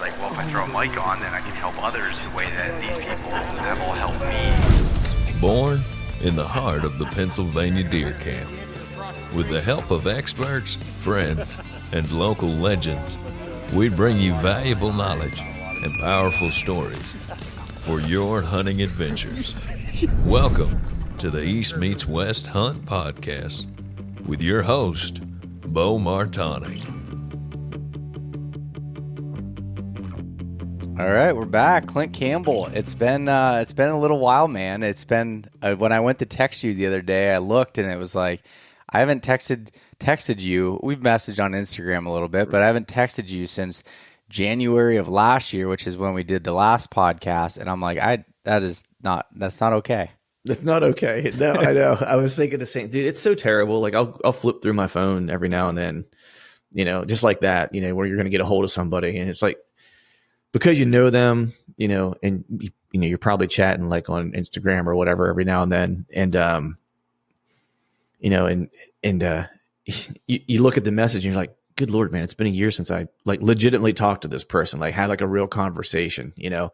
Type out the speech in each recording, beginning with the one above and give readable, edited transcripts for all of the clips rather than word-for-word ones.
like, well, if I throw a mic on, then I can help others the way that these people have all helped me. Born in the heart of the Pennsylvania deer camp, with the help of experts, friends, and local legends, we bring you valuable knowledge and powerful stories for your hunting adventures. Welcome to the East Meets West Hunt Podcast with your host, Beau Martonik. All right, we're back. Clint Campbell. It's been a little while, man. It's been when I went to text you the other day, I looked and it was like I haven't texted you. We've messaged on Instagram a little bit, but I haven't texted you since January of last year, which is when we did the last podcast. And I'm like, that's not okay. That's not okay. No, I know. I was thinking the same, dude. It's so terrible. Like I'll flip through my phone every now and then, just like that, where you're going to get a hold of somebody, and it's like, because you know them, and you're probably chatting like on Instagram or whatever every now and then, and you look at the message and you're like, good Lord, man, it's been a year since I like legitimately talked to this person, like had like a real conversation, and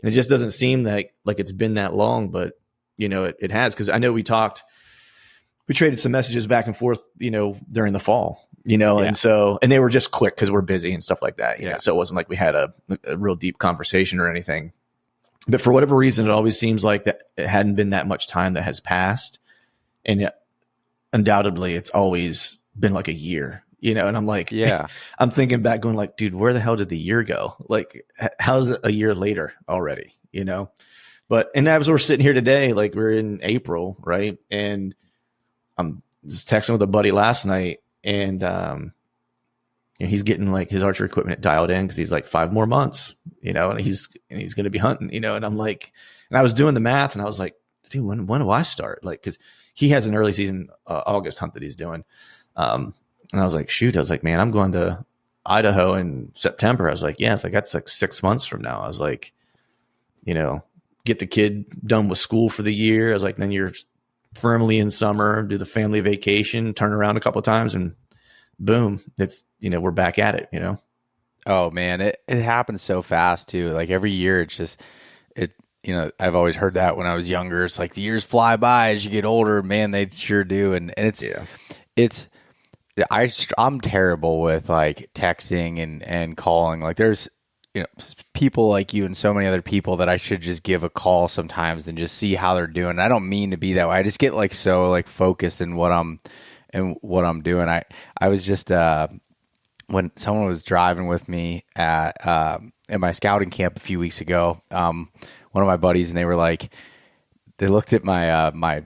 it just doesn't seem like it's been that long, but it has, because I know we traded some messages back and forth, during the fall. And they were just quick because we're busy and stuff like that. So it wasn't like we had a real deep conversation or anything. But for whatever reason, it always seems like that it hadn't been that much time that has passed. And yet, undoubtedly, it's always been like a year, and I'm like, I'm thinking back going like, dude, where the hell did the year go? Like, how's it a year later already, But, and as we're sitting here today, like we're in April, right? And I'm just texting with a buddy last night, and he's getting like his archery equipment dialed in because he's like 5 more months, and he's going to be hunting, and I'm like, and I was doing the math, and I was like, dude, when do I start? Like, because he has an early season August hunt that he's doing, and I was like, shoot, I was like, man, I'm going to Idaho in September. I was like, it's like that's like 6 months from now. I was like, get the kid done with school for the year. I was like, then you're firmly in summer, do the family vacation, turn around a couple of times, and boom, it's, we're back at it, Oh man, it happens so fast too. Like every year it's just, I've always heard that when I was younger. It's like the years fly by as you get older, man, they sure do. And I'm terrible with like texting and calling. Like there's, people like you and so many other people that I should just give a call sometimes and just see how they're doing. And I don't mean to be that way. I just get like so like focused in what I'm doing. I was just when someone was driving with me at my scouting camp a few weeks ago, one of my buddies, and they were like, they looked at my my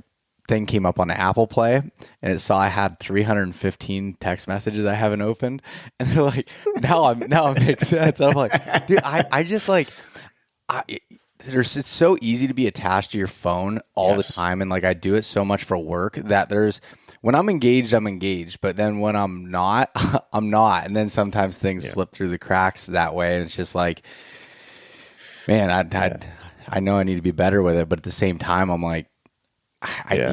thing came up on the Apple Play, and it saw I had 315 text messages I haven't opened, and they're like, now it makes sense. And I'm like, dude, I just like, it's so easy to be attached to your phone all the time, and like I do it so much for work that when I'm engaged, but then when I'm not, I'm not, and then sometimes things slip through the cracks that way, and it's just like, man, I know I need to be better with it, but at the same time, I'm like, I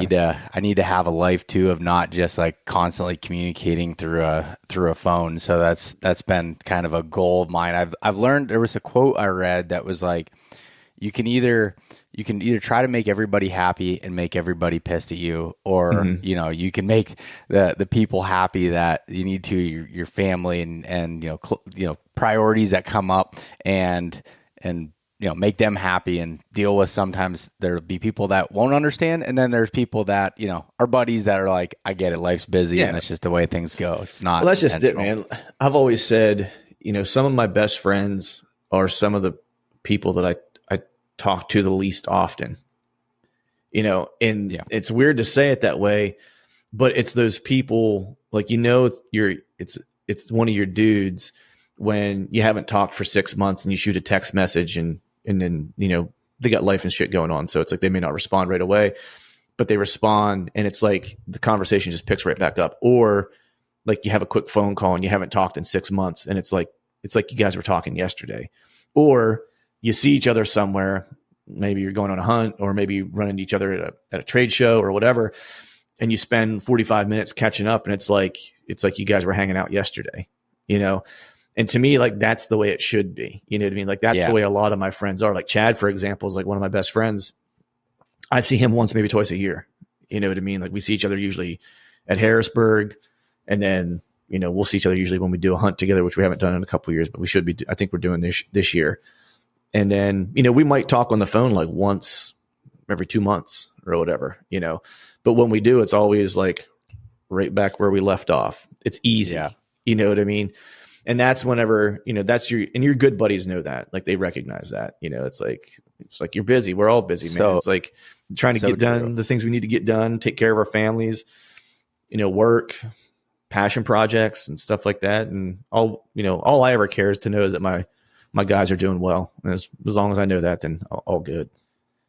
need to have a life too, of not just like constantly communicating through a phone. So that's been kind of a goal of mine. I've learned, there was a quote I read that was like, you can either try to make everybody happy and make everybody pissed at you, or you can make the people happy that you need to, your family and priorities that come up, and make them happy and deal with. Sometimes there'll be people that won't understand. And then there's people that, are buddies that are like, I get it. Life's busy and that's just the way things go. It's not. Well, that's just it, man. I've always said, some of my best friends are some of the people that I talk to the least often, and it's weird to say it that way, but it's those people like, it's one of your dudes when you haven't talked for 6 months and you shoot a text message and then, they got life and shit going on. So it's like, they may not respond right away, but they respond, and it's like the conversation just picks right back up. Or like you have a quick phone call and you haven't talked in 6 months, and it's like you guys were talking yesterday. Or you see each other somewhere, maybe you're going on a hunt, or maybe you run into each other at a trade show or whatever, and you spend 45 minutes catching up, and it's like you guys were hanging out yesterday, And to me, like, that's the way it should be. You know what I mean? Like, that's Yeah. the way a lot of my friends are. Like Chad, for example, is like one of my best friends. I see him once, maybe twice a year. You know what I mean? Like, we see each other usually at Harrisburg, and then, you know, we'll see each other usually when we do a hunt together, which we haven't done in a couple of years, but we should be, I think we're doing this year. And then, you know, we might talk on the phone like once every 2 months or whatever, you know, but when we do, it's always like right back where we left off. It's easy. Yeah. You know what I mean? And that's whenever, you know, that's your good buddies know that, like, they recognize that, you know, it's like you're busy. We're all busy, man. So- It's like trying to so get done true. the things we need to get done, take care of our families, you know, work, passion projects and stuff like that. And all I ever care is to know is that my guys are doing well. And as long as I know that, then all good.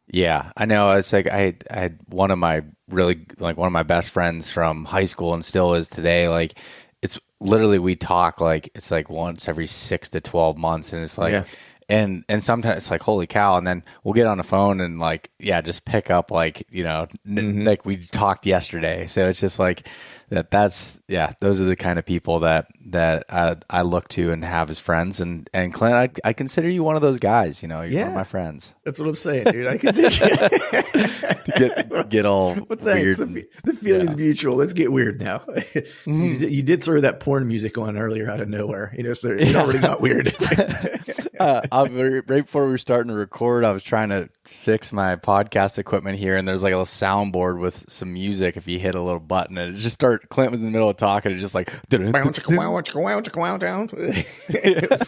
Yeah, I know. It's like I had one of my best friends from high school and still is today. Like, it's literally, we talk like it's like once every 6 to 12 months, and it's like, Yeah. and sometimes it's like, holy cow, and then we'll get on the phone and like, yeah, just pick up like, you know, like we talked yesterday. So it's just like that's those are the kind of people that I look to and have as friends. And Clint, I consider you one of those guys. You know, you're one of my friends. That's what I'm saying, dude. I can see Get all but thanks. weird. The feeling's mutual. Let's get weird now. You did throw that porn music on earlier out of nowhere. You know, so it already got weird. Right before we were starting to record, I was trying to fix my podcast equipment here, and there's like a little soundboard with some music. If you hit a little button, and it just started. Clint was in the middle of talking, and just like it's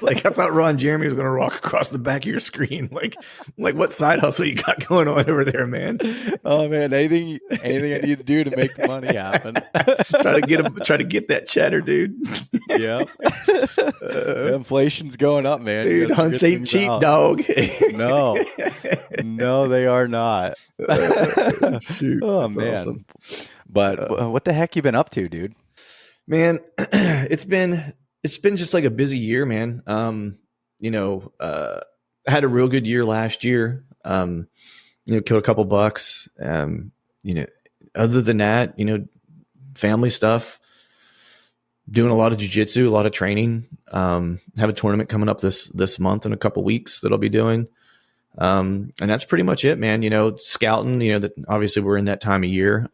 like, I thought Ron Jeremy was going to walk across the back of your screen. Like what side hustle you got going on over there, man? Oh man, anything I need to do to make the money happen. try to get that cheddar, dude. Yeah. Inflation's going up, man. Dude, hunts ain't cheap, dog. No, they are not. Shoot, Oh that's man. awesome. But what the heck you been up to, dude? Man, it's been just like a busy year, man. I had a real good year last year. Killed a couple bucks. Other than that, family stuff, doing a lot of jiu-jitsu, a lot of training. Have a tournament coming up this month in a couple weeks that I'll be doing. And that's pretty much it, man. Scouting, that obviously we're in that time of year.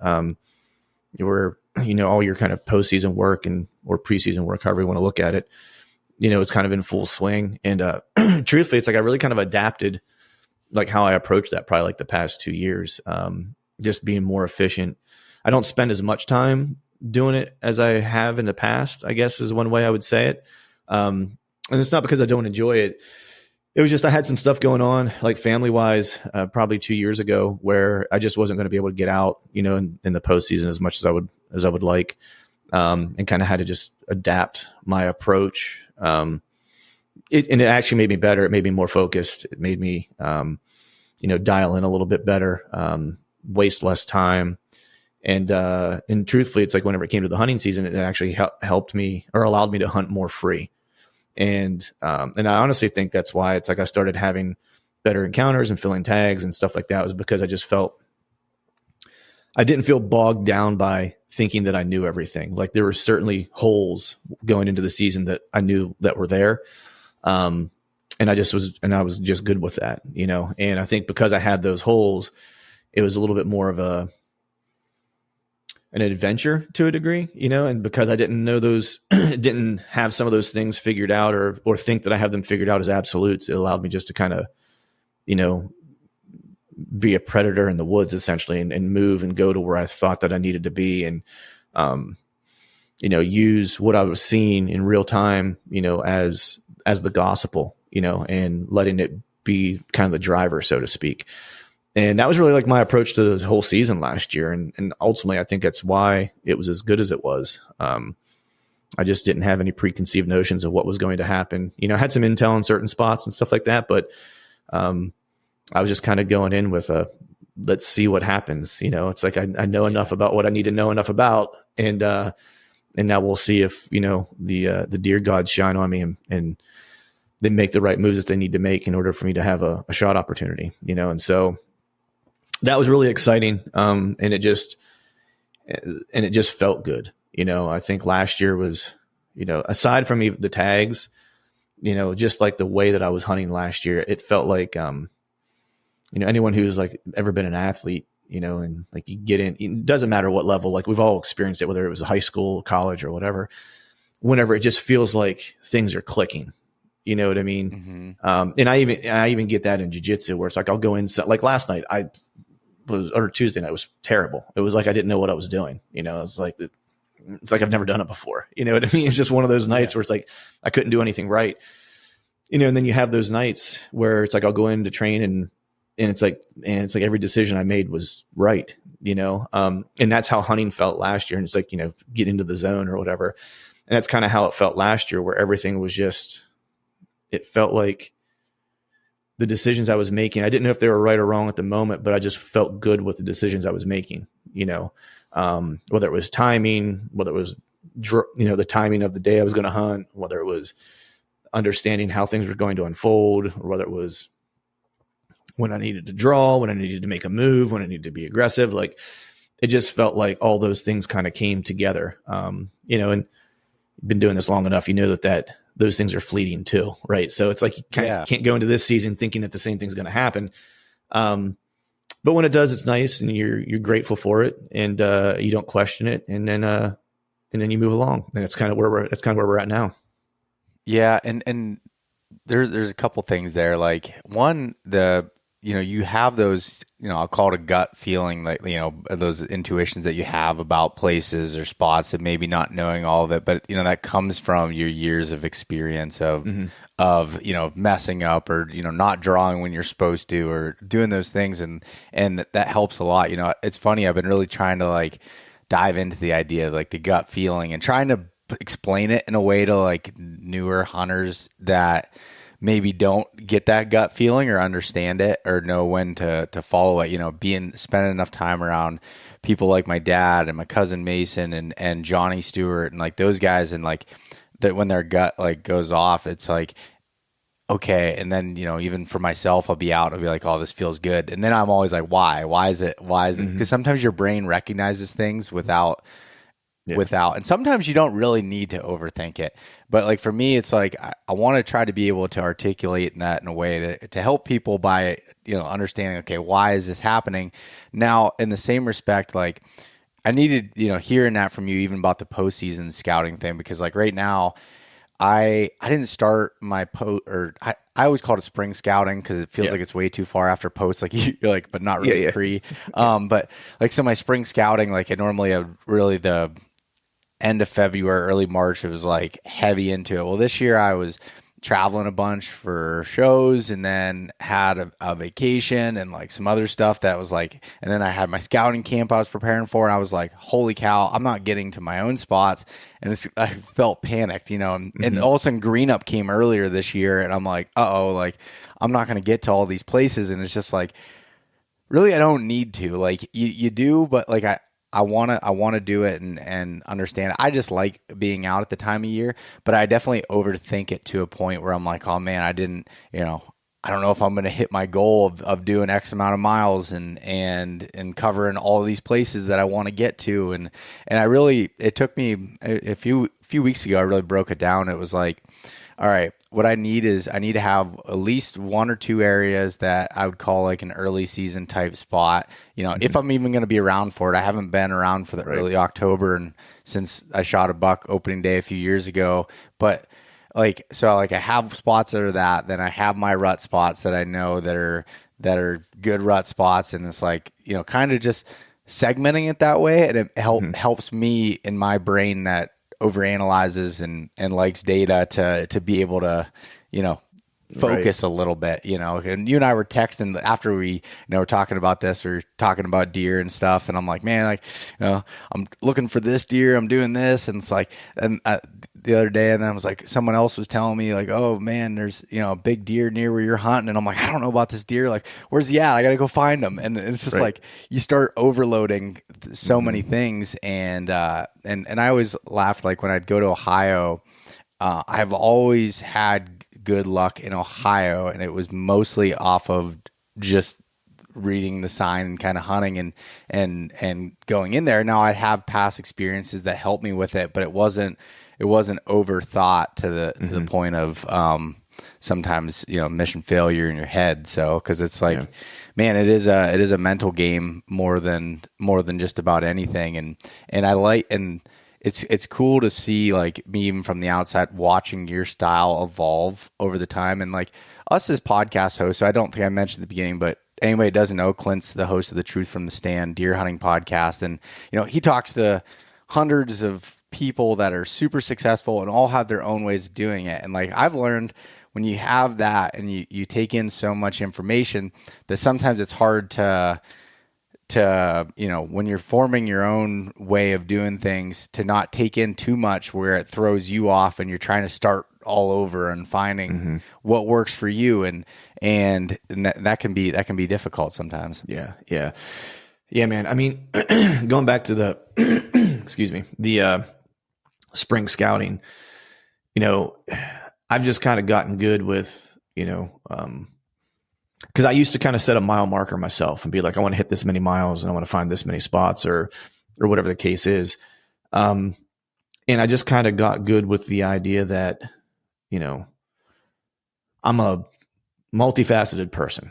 We're, all your kind of postseason work or preseason work, however you want to look at it, it's kind of in full swing. And, truthfully, it's like I really kind of adapted like how I approach that probably like the past 2 years, just being more efficient. I don't spend as much time doing it as I have in the past, I guess is one way I would say it. And it's not because I don't enjoy it. It was just I had some stuff going on, like family wise, probably 2 years ago, where I just wasn't going to be able to get out, in the postseason as much as I would like, and kind of had to just adapt my approach. It actually made me better. It made me more focused. It made me, dial in a little bit better, waste less time. And truthfully, it's like whenever it came to the hunting season, it actually helped me or allowed me to hunt more free. And I honestly think that's why it's like I started having better encounters and filling tags and stuff like that, was because I just I didn't feel bogged down by thinking that I knew everything. Like there were certainly holes going into the season that I knew that were there. And I was just good with that, and I think because I had those holes, it was a little bit more of an adventure to a degree, and because I didn't know didn't have some of those things figured out or think that I have them figured out as absolutes, it allowed me just to kind of, be a predator in the woods essentially and move and go to where I thought that I needed to be. And, use what I was seeing in real time, as the gospel, and letting it be kind of the driver, so to speak. And that was really like my approach to this whole season last year. And ultimately, I think that's why it was as good as it was. I just didn't have any preconceived notions of what was going to happen. I had some intel in certain spots and stuff like that, but I was just kind of going in with let's see what happens. It's like I know enough about what I need to know enough about. And now we'll see if, the deer gods shine on me and they make the right moves that they need to make in order for me to have a shot opportunity, and so that was really exciting. And it just felt good. I think last year was, aside from the tags, just like the way that I was hunting last year, it felt like, anyone who's like ever been an athlete, and like you get in, it doesn't matter what level, like we've all experienced it, whether it was high school, college or whatever, whenever it just feels like things are clicking, you know what I mean? And I even get that in jiu-jitsu where it's like, I'll go in, like last night or Tuesday night was terrible. It was like, I didn't know what I was doing. It's like I've never done it before. You know what I mean? It's just one of those nights where it's like, I couldn't do anything right. And then you have those nights where it's like, I'll go in to train and it's like every decision I made was right, and that's how hunting felt last year. And it's like, get into the zone or whatever. And that's kind of how it felt last year, where everything was just, it felt like the decisions I was making, I didn't know if they were right or wrong at the moment, but I just felt good with the decisions I was making, whether it was timing, whether it was, the timing of the day I was going to hunt, whether it was understanding how things were going to unfold, or whether it was when I needed to draw, when I needed to make a move, when I needed to be aggressive. Like it just felt like all those things kind of came together. And you've been doing this long enough, that those things are fleeting too. Right. So it's like, you can't go into this season thinking that the same thing's going to happen. But when it does, it's nice and you're grateful for it and you don't question it. And then you move along, and that's kind of where we're at now. Yeah. And there's a couple things there. Like one, you have those, I'll call it a gut feeling, like, those intuitions that you have about places or spots and maybe not knowing all of it, but, that comes from your years of experience of, messing up or, not drawing when you're supposed to, or doing those things. And that helps a lot. It's funny. I've been really trying to like dive into the idea of like the gut feeling and trying to explain it in a way to like newer hunters that maybe don't get that gut feeling or understand it or know when to follow it, spending enough time around people like my dad and my cousin Mason and Johnny Stewart and like those guys, and like that when their gut like goes off, it's like, okay. And then, even for myself, I'll be like, oh, this feels good. And then I'm always like, why is it? Because sometimes your brain recognizes things without, and sometimes you don't really need to overthink it. But like for me, it's like, I want to try to be able to articulate that in a way to help people by, understanding, okay, why is this happening? Now, in the same respect, like I needed, hearing that from you even about the postseason scouting thing, because like right now, I didn't start my I always call it spring scouting because it feels like it's way too far after post, like you're like, but not really pre. But like, so my spring scouting, like it normally really the end of February, early March, it was like heavy into it. Well, this year I was traveling a bunch for shows and then had a vacation and like some other stuff that was like, and then I had my scouting camp I was preparing for, and I was like, holy cow, I'm not getting to my own spots. And I felt panicked, and all of a sudden Green Up came earlier this year, and I'm like, like I'm not going to get to all these places. And it's just like, really, I don't need to. Like you do, but like I want to do it and understand it. I just like being out at the time of year, but I definitely overthink it to a point where I'm like, oh man, I didn't, I don't know if I'm going to hit my goal of doing X amount of miles and covering all these places that I want to get to. And I really, it took me a few weeks ago, I really broke it down. It was like, all right, what I need to have at least one or two areas that I would call like an early season type spot. If I'm even going to be around for it. I haven't been around for the early October and since I shot a buck opening day a few years ago. But I have spots that are that. Then I have my rut spots that I know that are good rut spots, and it's like kind of just segmenting it that way, and it helps me in my brain that overanalyzes and likes data to be able to, focus a little bit, and you and I were texting after we, were talking about this, we were talking about deer and stuff. And I'm like, man, like, I'm looking for this deer, I'm doing this. And it's like, and the other day, and then I was like, someone else was telling me like, oh man, there's, a big deer near where you're hunting. And I'm like, I don't know about this deer. Like, where's he at? I got to go find him. And it's just like, you start overloading so many things. And I always laughed, like when I'd go to Ohio, I've always had good luck in Ohio, and it was mostly off of just reading the sign and kind of hunting and going in there. Now I'd have past experiences that helped me with it, but it wasn't wasn't overthought to the point of sometimes, mission failure in your head. So, cause it's like, man, it is a mental game more than just about anything. And it's cool to see, like, me even from the outside watching your style evolve over the time. And like us as podcast hosts, so I don't think I mentioned at the beginning, but anybody who doesn't know, Clint's the host of the Truth from the Stand deer hunting podcast. And, he talks to hundreds of people that are super successful and all have their own ways of doing it. And like, I've learned when you have that and you take in so much information that sometimes it's hard to when you're forming your own way of doing things, to not take in too much where it throws you off and you're trying to start all over and finding what works for you. And that can be difficult sometimes. Yeah, man. I mean, going back to the, excuse me, the spring scouting, I've just kind of gotten good with, because I used to kind of set a mile marker myself and be like, I want to hit this many miles and I want to find this many spots or whatever the case is. And I just kind of got good with the idea that, I'm a multifaceted person,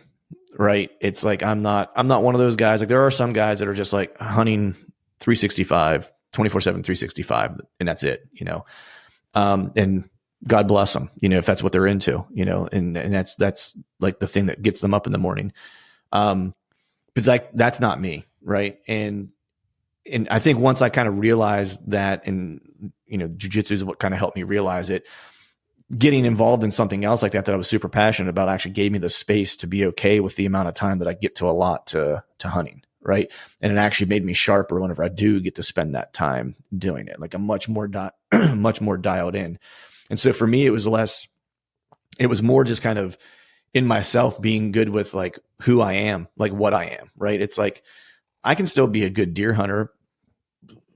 right? It's like, I'm not one of those guys. Like, there are some guys that are just like hunting 365, 24/7, 365, and that's it, and God bless them, if that's what they're into, and that's like the thing that gets them up in the morning. But like, that's not me. Right. And I think once I kind of realized that, and, jujitsu is what kind of helped me realize it, getting involved in something else like that I was super passionate about actually gave me the space to be okay with the amount of time that I get to allot to hunting. Right. And it actually made me sharper whenever I do get to spend that time doing it. Like, I'm much more dialed in. And so for me, it was more just kind of in myself being good with like who I am, like what I am. Right. It's like, I can still be a good deer hunter,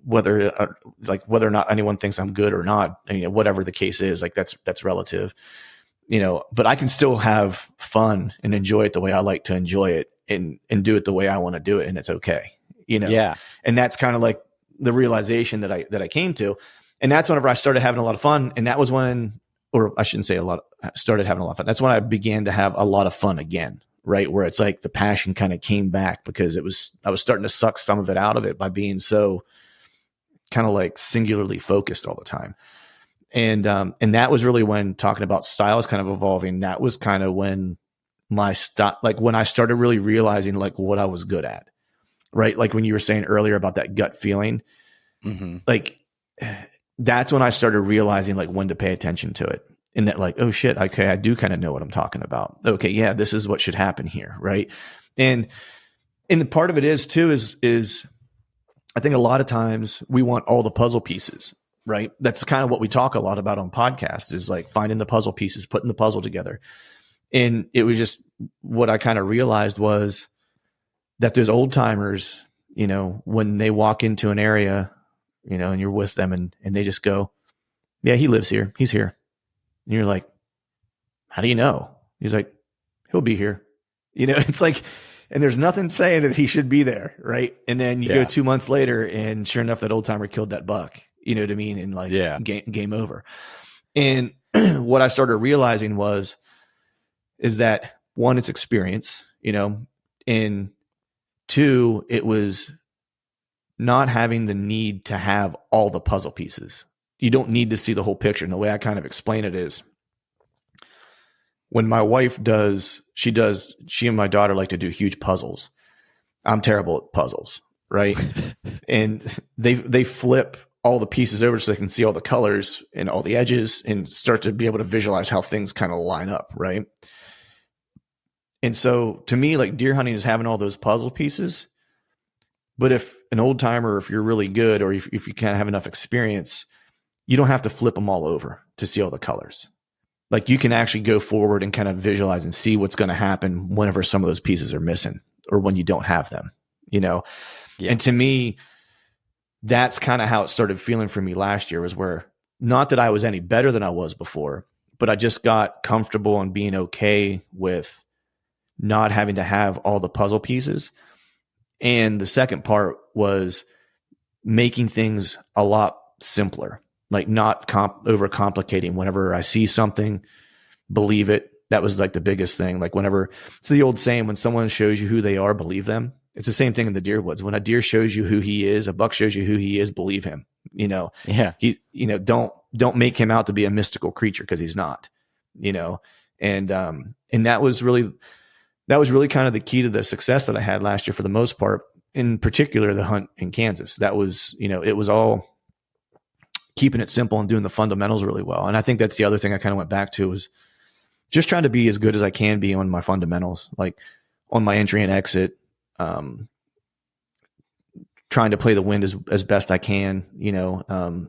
whether or not anyone thinks I'm good or not, whatever the case is, like that's relative, but I can still have fun and enjoy it the way I like to enjoy it and do it the way I want to do it. And it's okay. Yeah. And that's kind of like the realization that I came to. And that's whenever I started having a lot of fun. And that was when, or I shouldn't say started having a lot of fun. That's when I began to have a lot of fun again, right? Where it's like the passion kind of came back because I was starting to suck some of it out of it by being so kind of like singularly focused all the time. And that was really when talking about style was kind of evolving. That was kind of when when I started really realizing like what I was good at, right? Like when you were saying earlier about that gut feeling, like that's when I started realizing like when to pay attention to it. And that like, oh shit, okay, I do kind of know what I'm talking about. Okay, yeah, this is what should happen here, right? And the part of it is too is I think a lot of times we want all the puzzle pieces, right? That's kind of what we talk a lot about on podcasts, is like finding the puzzle pieces, putting the puzzle together. And it was just what I kind of realized was that those old timers, when they walk into an area, and you're with them and they just go, yeah, he lives here. He's here. And you're like, how do you know? He's like, he'll be here. It's like, and there's nothing saying that he should be there. Right. And then you go 2 months later and sure enough, that old timer killed that buck, you know what I mean? And like, game over. And what I started realizing is that one, it's experience, and two, it was not having the need to have all the puzzle pieces. You don't need to see the whole picture. And the way I kind of explain it is when my wife she and my daughter like to do huge puzzles. I'm terrible at puzzles, right? And they flip all the pieces over so they can see all the colors and all the edges and start to be able to visualize how things kind of line up, right? And so to me, like, deer hunting is having all those puzzle pieces. But if an old timer, if you're really good, or if you kind of have enough experience, you don't have to flip them all over to see all the colors. Like, you can actually go forward and kind of visualize and see what's going to happen whenever some of those pieces are missing or when you don't have them, Yeah. And to me, that's kind of how it started feeling for me last year, was where, not that I was any better than I was before, but I just got comfortable and being okay with not having to have all the puzzle pieces. And the second part was making things a lot simpler. like not overcomplicating. Whenever I see something, believe it. That was like the biggest thing. Like whenever, it's the old saying, when someone shows you who they are, believe them. It's the same thing in the deer woods. When a deer shows you who he is, a buck shows you who he is, believe him. Yeah. Don't make him out to be a mystical creature, because he's not, and that was really kind of the key to the success that I had last year for the most part, in particular, the hunt in Kansas. That was, it was all keeping it simple and doing the fundamentals really well. And I think that's the other thing I kind of went back to, was just trying to be as good as I can be on my fundamentals, like on my entry and exit, trying to play the wind as best I can,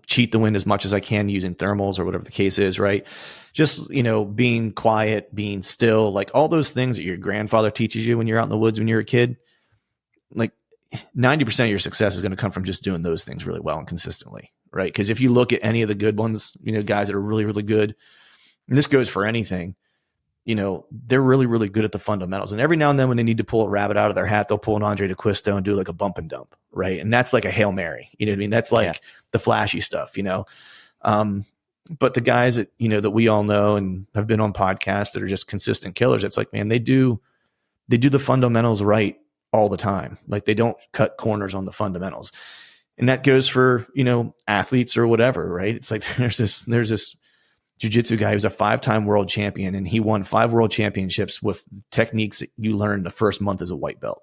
cheat the wind as much as I can using thermals or whatever the case is, right? Just, being quiet, being still, like all those things that your grandfather teaches you when you're out in the woods when you're a kid. Like 90% of your success is going to come from just doing those things really well and consistently, right? Because if you look at any of the good ones, guys that are really, really good, and this goes for anything, they're really, really good at the fundamentals. And every now and then when they need to pull a rabbit out of their hat, they'll pull an Andre DeQuisto and do like a bump and dump, right? And that's like a Hail Mary, you know what I mean? That's like the flashy stuff, but the guys that, that we all know and have been on podcasts that are just consistent killers, it's like, man, they do the fundamentals right all the time. Like they don't cut corners on the fundamentals. And that goes for, athletes or whatever, right? It's like, there's this jiu-jitsu guy who's a 5-time world champion, and he won 5 world championships with techniques that you learned the first month as a white belt.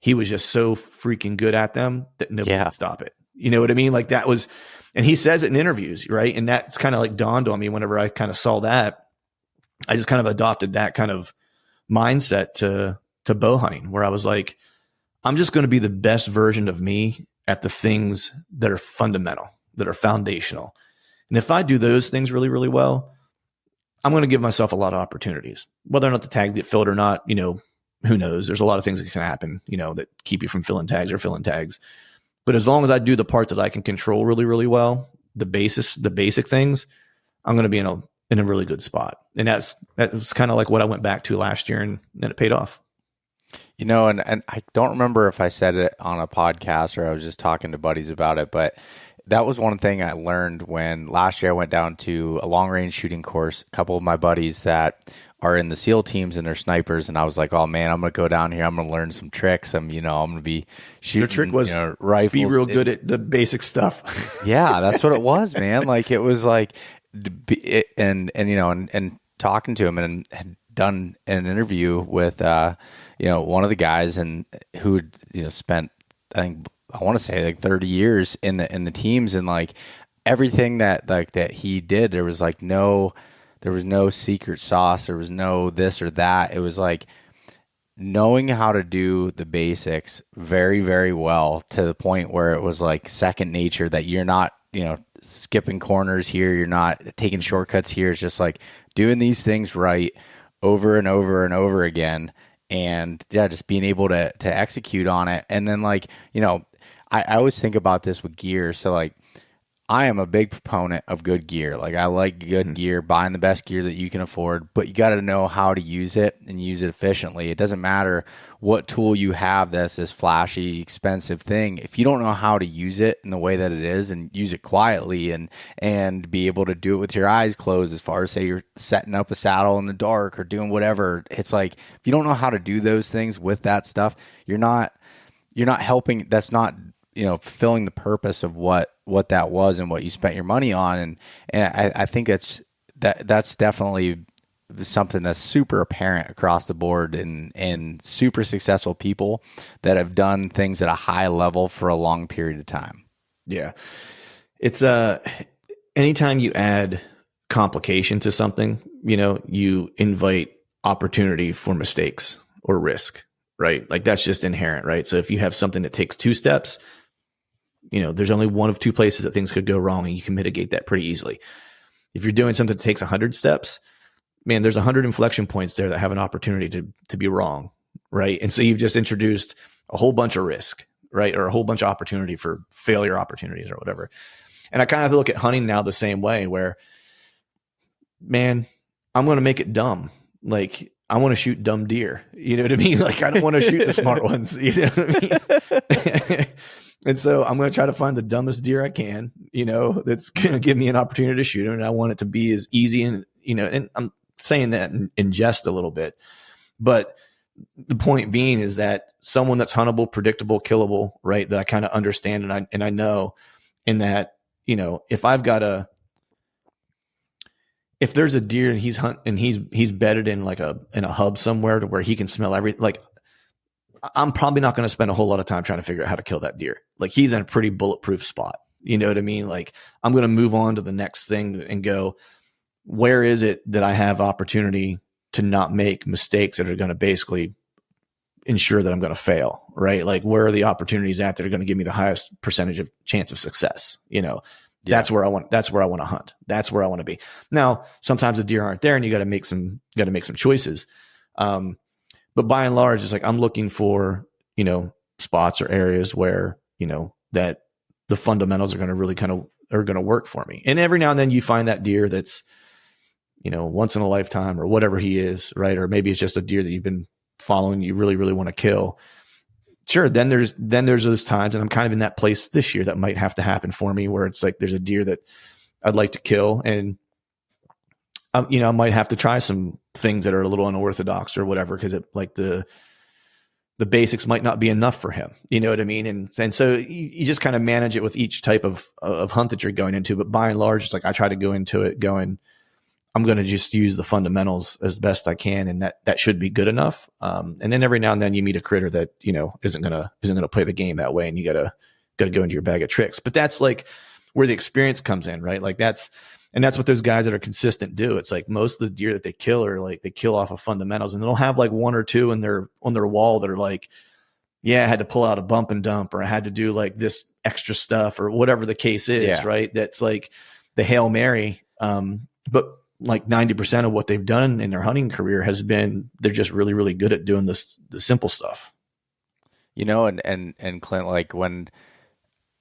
He was just so freaking good at them that nobody could stop it. You know what I mean? Like that was, and he says it in interviews, right? And that's kind of like dawned on me whenever I kind of saw that. I just kind of adopted that kind of mindset to bow hunting, where I was like, I'm just going to be the best version of me at the things that are fundamental, that are foundational. And if I do those things really, really well, I'm going to give myself a lot of opportunities. Whether or not the tag get filled or not, who knows? There's a lot of things that can happen, that keep you from filling tags or filling tags. But as long as I do the part that I can control really, really well, the basic things, I'm going to be in a really good spot. And that was kind of like what I went back to last year, and then it paid off. And I don't remember if I said it on a podcast or I was just talking to buddies about it, but that was one thing I learned when last year I went down to a long range shooting course. A couple of my buddies that are in the SEAL teams and they're snipers, and I was like, "Oh man, I'm gonna go down here. I'm gonna learn some tricks. I'm gonna be shooting." Their trick was rifles. Be real good at the basic stuff. Yeah, that's what it was, man. Like it was like, and talking to him and had done an interview with one of the guys and who spent, I want to say like 30 years in the teams, and like everything that he did, there was no secret sauce. There was no this or that. It was like knowing how to do the basics very, very well, to the point where it was like second nature, that you're not, skipping corners here. You're not taking shortcuts here. It's just like doing these things right over and over and over again. And just being able to execute on it. And then I always think about this with gear. So like, I am a big proponent of good gear. Like I like good gear, buying the best gear that you can afford, but you got to know how to use it and use it efficiently. It doesn't matter what tool you have that's this flashy, expensive thing. If you don't know how to use it in the way that it is, and use it quietly and be able to do it with your eyes closed, as far as say you're setting up a saddle in the dark or doing whatever, it's like, if you don't know how to do those things with that stuff, you're not helping. That's not, fulfilling the purpose of what that was and what you spent your money on. And I think that's definitely something that's super apparent across the board, and super successful people that have done things at a high level for a long period of time. Yeah. It's anytime you add complication to something, you invite opportunity for mistakes or risk, right? Like that's just inherent, right? So if you have something that takes 2 steps, there's only one of 2 places that things could go wrong, and you can mitigate that pretty easily. If you're doing something that takes 100 steps, man, there's 100 inflection points there that have an opportunity to be wrong, right? And so you've just introduced a whole bunch of risk, right? Or a whole bunch of opportunity for failure opportunities or whatever. And I kind of look at hunting now the same way, where, man, I'm going to make it dumb. Like, I want to shoot dumb deer. You know what I mean? Like, I don't want to shoot the smart ones. You know what I mean? And so I'm going to try to find the dumbest deer I can, that's going to give me an opportunity to shoot him. And I want it to be as easy and, and I'm saying that in jest a little bit, but the point being is that someone that's huntable, predictable, killable, right? That I kind of understand and I know, in that, if there's a deer and he's bedded in in a hub somewhere to where he can smell everything, like I'm probably not going to spend a whole lot of time trying to figure out how to kill that deer. Like he's in a pretty bulletproof spot. You know what I mean? Like I'm going to move on to the next thing and go, where is it that I have opportunity to not make mistakes that are going to basically ensure that I'm going to fail, right? Like where are the opportunities at that are going to give me the highest percentage of chance of success? That's where I want to hunt. That's where I want to be. Now, sometimes the deer aren't there and you got to make some choices. But by and large, it's like, I'm looking for, spots or areas where, that the fundamentals are going to really are going to work for me. And every now and then you find that deer that's, once in a lifetime or whatever he is, right? Or maybe it's just a deer that you've been following, you really, really want to kill. Sure. Then there's those times, and I'm kind of in that place this year that might have to happen for me, where it's like, there's a deer that I'd like to kill. And, I might have to try some things that are a little unorthodox or whatever, because the basics might not be enough for him. You know what I mean? And so you just kind of manage it with each type of hunt that you're going into. But by and large, it's like, I try to go into it going, I'm going to just use the fundamentals as best I can. And that should be good enough. And then every now and then you meet a critter that, isn't going to play the game that way. And you gotta go into your bag of tricks. But that's like where the experience comes in, right? Like that's what those guys that are consistent do. It's like most of the deer that they kill are like, they kill off of fundamentals, and they'll have like one or two on their wall that are like, yeah, I had to pull out a bump and dump, or I had to do like this extra stuff, or whatever the case is. Yeah. Right. That's like the Hail Mary. But like 90% of what they've done in their hunting career has been, they're just really, really good at doing the simple stuff. And Clint, like when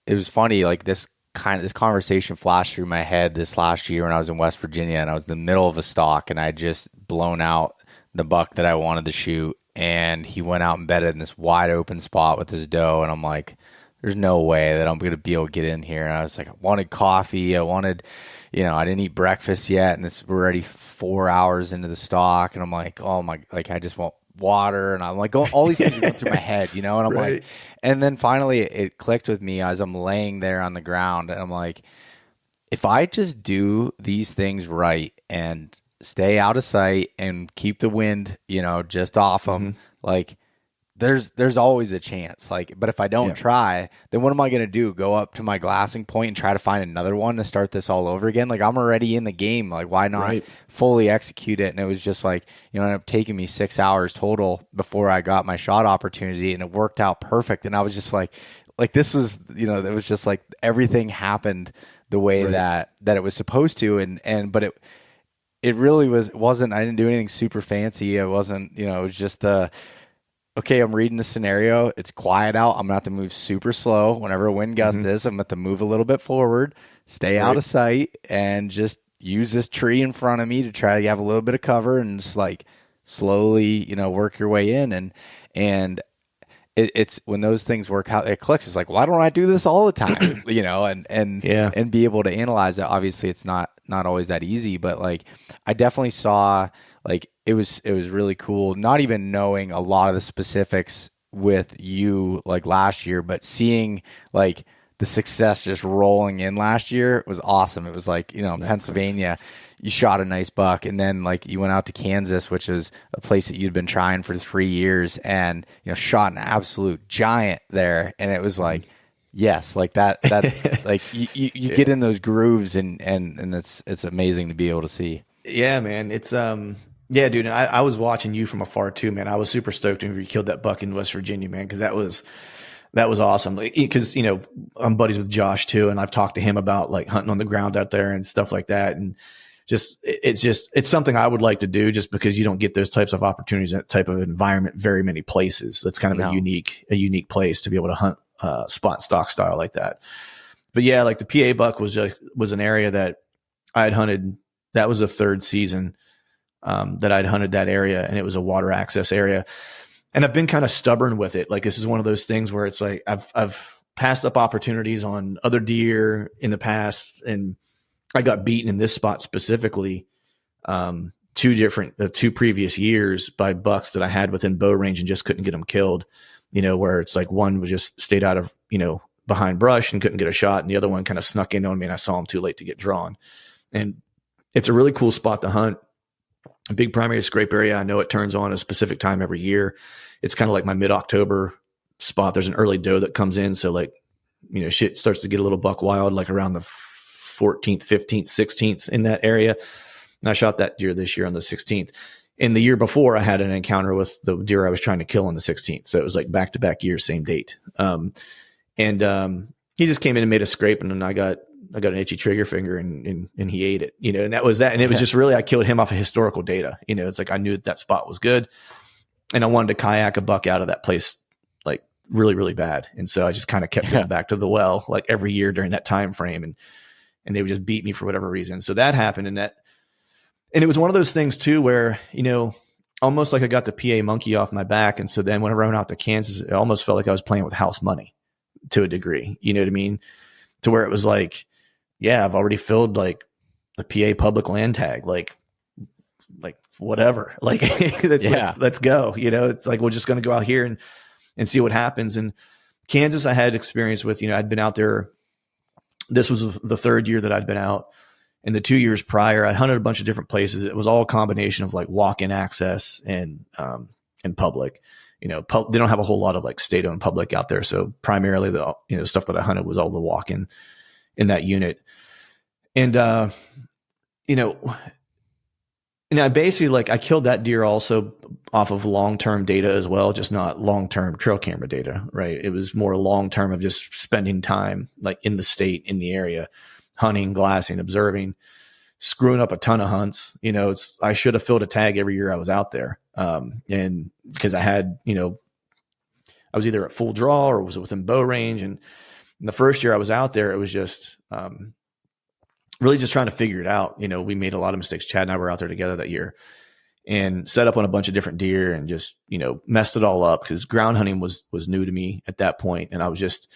it was funny, like this conversation flashed through my head this last year when I was in West Virginia, and I was in the middle of a stalk, and I had just blown out the buck that I wanted to shoot, and he went out and bedded in this wide open spot with his doe, and I'm like, there's no way that I'm going to be able to get in here. And I was like, I wanted coffee. I wanted, I didn't eat breakfast yet, and we're already 4 hours into the stalk, and I'm like, oh my, like I just want water, and I'm like, all these things are going through my head, and I'm right. Like, and then finally it clicked with me as I'm laying there on the ground, and I'm like, if I just do these things right and stay out of sight and keep the wind, just off them, like there's always a chance. Like, but if I don't try, then what am I going to do? Go up to my glassing point and try to find another one to start this all over again? Like, I'm already in the game. Like, why not fully execute it? And it was just like, it ended up taking me 6 hours total before I got my shot opportunity, and it worked out perfect. And I was just like this was, it was just like everything happened the way that it was supposed to. But it really wasn't, I didn't do anything super fancy. It wasn't, it was just okay, I'm reading the scenario. It's quiet out. I'm going to have to move super slow. Whenever a wind gust is, I'm going to have to move a little bit forward, stay out of sight, and just use this tree in front of me to try to have a little bit of cover, and just like slowly, work your way in. And it's when those things work out, it clicks. It's like, why don't I do this all the time? And be able to analyze it. Obviously, it's not always that easy, but like I definitely saw, like, it was really cool, not even knowing a lot of the specifics with you like last year, but seeing like the success just rolling in last year was awesome. It was like, Pennsylvania, you shot a nice buck, and then like you went out to Kansas, which is a place that you'd been trying for 3 years, and shot an absolute giant there. And it was like, yes, like that like you get in those grooves, and it's amazing to be able to see. Yeah, man. It's yeah, dude. And I was watching you from afar too, man. I was super stoked when you killed that buck in West Virginia, man, because that was awesome. Because I'm buddies with Josh too, and I've talked to him about like hunting on the ground out there and stuff like that. And it's something I would like to do, just because you don't get those types of opportunities, that type of environment, very many places. That's kind of a unique place to be able to hunt spot and stock style like that. But yeah, like the PA buck was an area that I had hunted. That was the third season that I'd hunted that area, and it was a water access area. And I've been kind of stubborn with it. Like, this is one of those things where it's like, I've passed up opportunities on other deer in the past. And I got beaten in this spot specifically, two previous years by bucks that I had within bow range and just couldn't get them killed, where it's like one was just stayed out of, behind brush and couldn't get a shot. And the other one kind of snuck in on me and I saw him too late to get drawn. And it's a really cool spot to hunt. A big primary scrape area. I know it turns on a specific time every year. It's kind of like my mid-October spot. There's an early doe that comes in. So like, shit starts to get a little buck wild, like around the 14th, 15th, 16th in that area. And I shot that deer this year on the 16th. And the year before I had an encounter with the deer I was trying to kill on the 16th. So it was like back-to-back years, same date. He just came in and made a scrape, and then I got an itchy trigger finger and he ate it, and that was that. And it was just really, I killed him off of historical data. It's like, I knew that spot was good and I wanted to kayak a buck out of that place, like really, really bad. And so I just kind of kept going back to the well, like every year during that time frame. And they would just beat me for whatever reason. So that happened. And it was one of those things too, where, almost like I got the PA monkey off my back. And so then whenever I went out to Kansas, it almost felt like I was playing with house money to a degree, you know what I mean? To where it was like, yeah, I've already filled like the PA public land tag, like whatever, like let's go. It's like, we're just going to go out here and see what happens. And Kansas, I had experience with, I'd been out there. This was the third year that I'd been out. And the 2 years prior, I hunted a bunch of different places. It was all a combination of like walk-in access and public. They don't have a whole lot of like state-owned public out there. So primarily the stuff that I hunted was all the walk-in in that unit. And and I basically, like, I killed that deer also off of long-term data as well, just not long-term trail camera data, right? It was more long-term of just spending time like in the state, in the area, hunting, glassing, observing, screwing up a ton of hunts. I should have filled a tag every year I was out there. And because I had, I was either at full draw or was within bow range. And the first year I was out there, it was just, really just trying to figure it out. We made a lot of mistakes. Chad and I were out there together that year and set up on a bunch of different deer and just, messed it all up because ground hunting was new to me at that point. And I was just,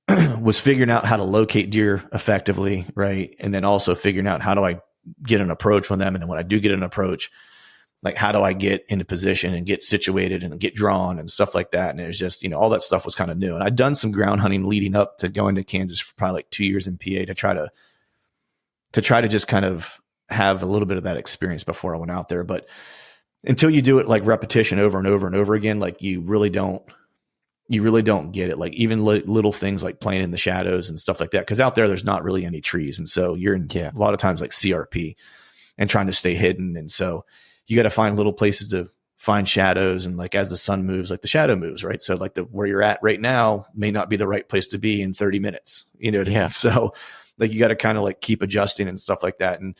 was figuring out how to locate deer effectively. Right. And then also figuring out how do I get an approach on them. And then when I do get an approach, like, how do I get into position and get situated and get drawn and stuff like that. And it was just, all that stuff was kind of new. And I'd done some ground hunting leading up to going to Kansas for probably like 2 years in PA to try to just kind of have a little bit of that experience before I went out there. But until you do it like repetition over and over and over again, like you really don't get it. Like even little things like playing in the shadows and stuff like that. Cause out there's not really any trees. And so you're in a lot of times like CRP and trying to stay hidden. And so you got to find little places to find shadows. And like, as the sun moves, like the shadow moves, right? So like where you're at right now may not be the right place to be in 30 minutes, you know what I mean? So like, you got to kind of like keep adjusting and stuff like that. And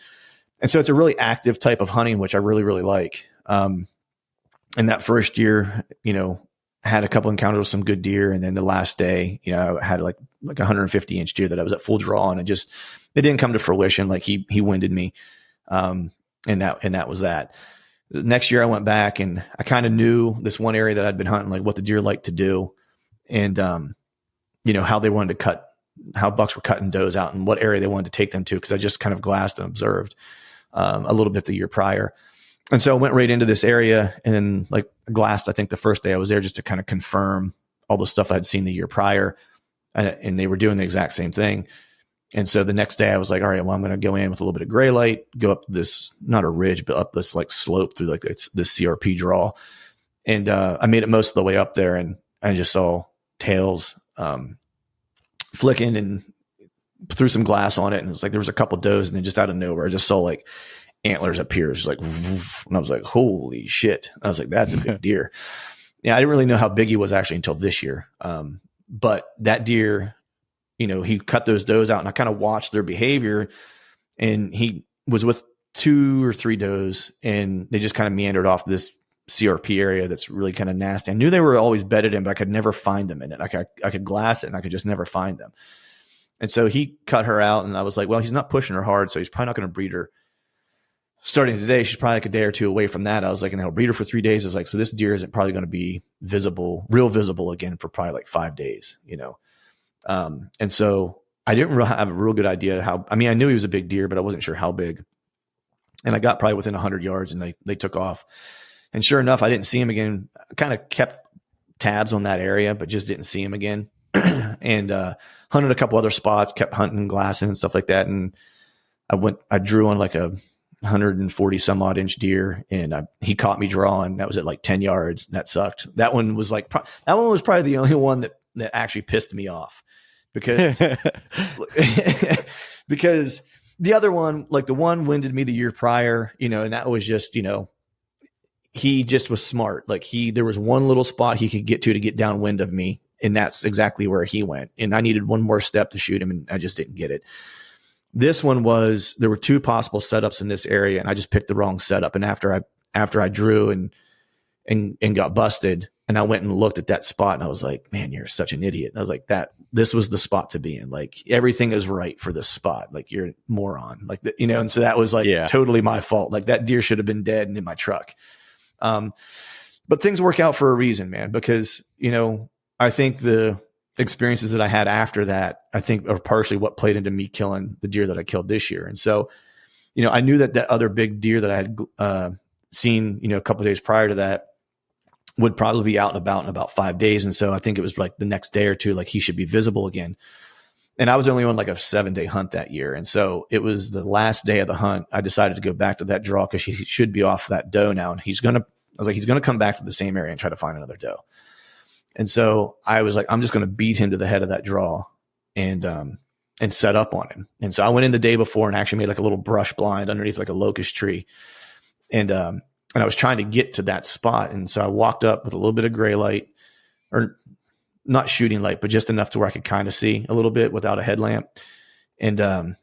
so it's a really active type of hunting, which I really, really like. And that first year, I had a couple encounters with some good deer. And then the last day, I had like 150-inch deer that I was at full draw on, and it didn't come to fruition. Like he winded me. And that was that. The next year I went back and I kind of knew this one area that I'd been hunting, like what the deer like to do and, how they wanted to cut, how bucks were cutting does out and what area they wanted to take them to. Cause I just kind of glassed and observed, a little bit the year prior. And so I went right into this area and then like glassed, I think the first day I was there just to kind of confirm all the stuff I'd seen the year prior. And they were doing the exact same thing. And so the next day I was like, all right, well, I'm going to go in with a little bit of gray light, go up this, not a ridge, but up this like slope through like this CRP draw. And, I made it most of the way up there and I just saw tails, flicking and threw some glass on it. And it was like, there was a couple does and then just out of nowhere, I just saw like antlers appear. It's like, and I was like, holy shit. I was like, that's a big deer. Yeah. I didn't really know how big he was actually until this year. But that deer, he cut those does out and I kind of watched their behavior and he was with 2 or 3 does and they just kind of meandered off this CRP area that's really kind of nasty. I knew they were always bedded in, but I could never find them in it. I could glass it and I could just never find them. And so he cut her out and I was like, well, he's not pushing her hard. So he's probably not going to breed her. starting today, she's probably like a day or two away from that. I was like, and I'll breed her for 3 days. I was like, so this deer isn't probably going to be real visible again for probably like 5 days, you know? And so I didn't have a real good idea I knew he was a big deer, but I wasn't sure how big. And I got probably within 100 yards and they took off. And sure enough, I didn't see him again. I kind of kept tabs on that area, but just didn't see him again. And hunted a couple other spots, kept hunting, glassing and stuff like that. And I drew on like a 140 some odd inch deer, and he caught me drawing. That was at like 10 yards. That sucked. That one was probably the only one that actually pissed me off, because because the other one, like the one winded me the year prior, you know, and that was just, you know, he just was smart. Like there was one little spot he could get to get downwind of me, and that's exactly where he went. And I needed one more step to shoot him, and I just didn't get it. This one there were 2 possible setups in this area, and I just picked the wrong setup. And after I drew and got busted, and I went and looked at that spot, and I was like, man, you're such an idiot. And I was like, this was the spot to be in. Like, everything is right for this spot. Like, you're a moron. Like, you know, and so that was like totally my fault. Like, that deer should have been dead and in my truck. But things work out for a reason, man, because, you know, I think the experiences that I had after that, I think are partially what played into me killing the deer that I killed this year. And so, you know, I knew that other big deer that I had seen, you know, a couple of days prior to that would probably be out and about in about 5 days. And so I think it was like the next day or two, like he should be visible again. And I was only on like a 7-day hunt that year. And so it was the last day of the hunt. I decided to go back to that draw because he should be off that doe now. And he's going to come back to the same area and try to find another doe. And so I was like, I'm just going to beat him to the head of that draw and set up on him. And so I went in the day before and actually made like a little brush blind underneath like a locust tree. And I was trying to get to that spot. And so I walked up with a little bit of gray light, or not shooting light, but just enough to where I could kind of see a little bit without a headlamp, and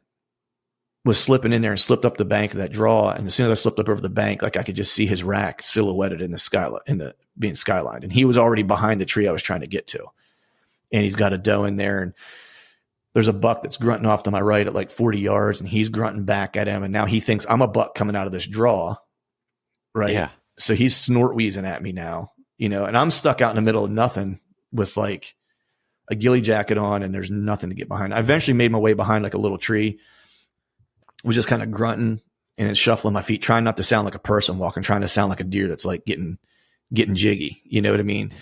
was slipping in there and slipped up the bank of that draw. And as soon as I slipped up over the bank, like I could just see his rack silhouetted in the skyline, being skylined. And he was already behind the tree I was trying to get to. And he's got a doe in there, and there's a buck that's grunting off to my right at like 40 yards, and he's grunting back at him. And now he thinks I'm a buck coming out of this draw. Right. Yeah. So he's snort wheezing at me now, you know, and I'm stuck out in the middle of nothing with like a ghillie jacket on, and there's nothing to get behind. I eventually made my way behind like a little tree, was just kind of grunting and shuffling my feet, trying not to sound like a person walking, trying to sound like a deer that's like getting jiggy. You know what I mean?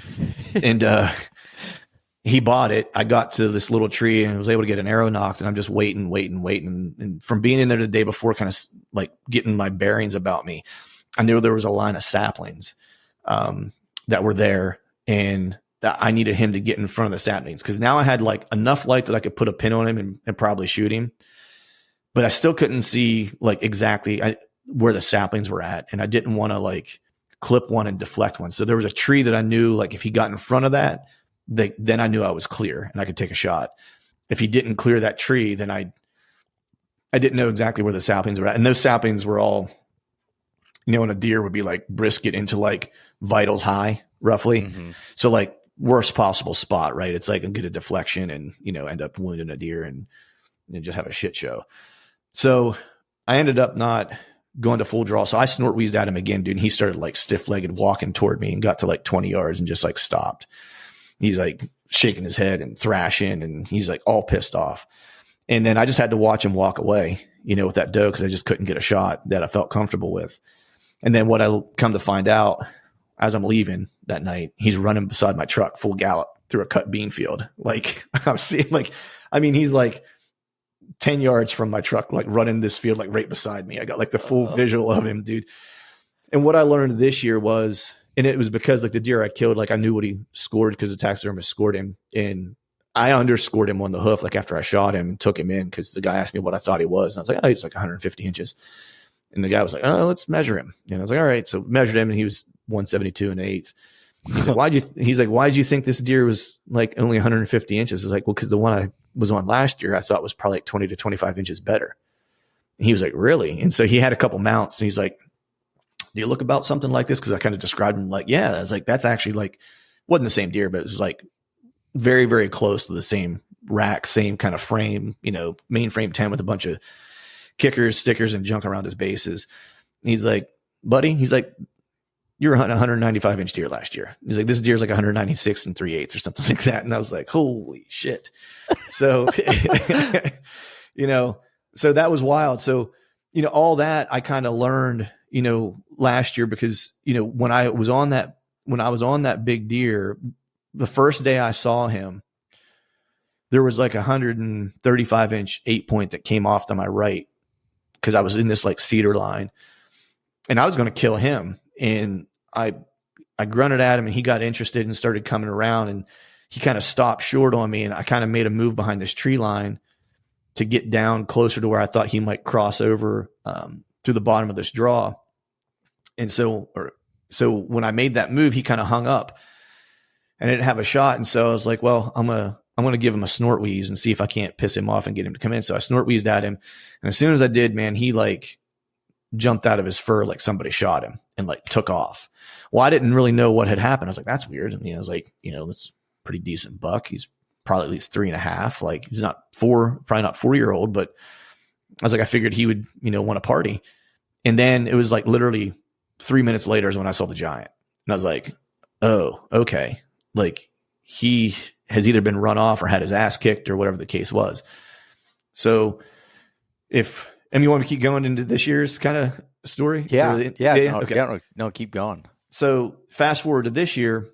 And, he bought it. I got to this little tree and was able to get an arrow knocked, and I'm just waiting. And from being in there the day before, kind of like getting my bearings about me, I knew there was a line of saplings, that were there, and that I needed him to get in front of the saplings. Cause now I had like enough light that I could put a pin on him and probably shoot him, but I still couldn't see like exactly where the saplings were at. And I didn't want to like clip one and deflect one. So there was a tree that I knew, like if he got in front of that, then I knew I was clear and I could take a shot. If he didn't clear that tree, then I didn't know exactly where the saplings were at. And those saplings were all, you know, when a deer would be like brisket into like vitals high, roughly. Mm-hmm. So like worst possible spot, right? It's like a get a deflection and, you know, end up wounding a deer and just have a shit show. So I ended up not going to full draw. So I snort wheezed at him again, dude. And he started like stiff legged walking toward me and got to like 20 yards and just like stopped. He's like shaking his head and thrashing, and he's like all pissed off. And then I just had to watch him walk away, you know, with that doe, because I just couldn't get a shot that I felt comfortable with. And then what I come to find out as I'm leaving that night, he's running beside my truck full gallop through a cut bean field. Like I'm seeing, like, I mean, he's like 10 yards from my truck, like running this field, like right beside me. I got like the full visual of him, dude. And what I learned this year was, and it was because like the deer I killed, like I knew what he scored because the taxidermist scored him, and I underscored him on the hoof. Like after I shot him and took him in, because the guy asked me what I thought he was, and I was like, oh, he's like 150 inches. And the guy was like, oh, let's measure him. And I was like, all right. So measured him, and he was 172 1/8. He's like, why'd you think this deer was like only 150 inches? It's like, well, because the one I was on last year, I thought was probably like 20 to 25 inches better. And he was like, really? And so he had a couple mounts, and he's like, do you look about something like this? Because I kind of described him like, yeah. I was like, that's actually like, wasn't the same deer, but it was like very, very close to the same rack, same kind of frame, you know, mainframe 10 with a bunch of kickers, stickers, and junk around his bases. he's like, buddy, he's like, you're hunting 195 inch deer last year. He's like, this deer's like 196 and 3/8 or something like that. And I was like, holy shit. So, you know, so that was wild. So, you know, all that I kind of learned, you know, last year because, you know, when I was on that big deer, the first day I saw him, there was like 135 inch 8-point that came off to my right because I was in this like cedar line and I was going to kill him. And I grunted at him and he got interested and started coming around and he kind of stopped short on me. And I kind of made a move behind this tree line to get down closer to where I thought he might cross over through the bottom of this draw. And so when I made that move, he kind of hung up and I didn't have a shot. And so I was like, well, I'm going to give him a snort wheeze and see if I can't piss him off and get him to come in. So I snort wheezed at him. And as soon as I did, man, he like jumped out of his fur like somebody shot him and like took off. Well, I didn't really know what had happened. I was like, that's weird. And, you know, I was like, you know, that's a pretty decent buck. He's probably at least 3.5. Like he's not probably not 4-year-old, but I was like, I figured he would, you know, want to party. And then it was like literally 3 minutes later is when I saw the giant. And I was like, oh, okay. Like he has either been run off or had his ass kicked or whatever the case was. So you want to keep going into this year's kind of story? Yeah. Okay. No, keep going. So fast forward to this year,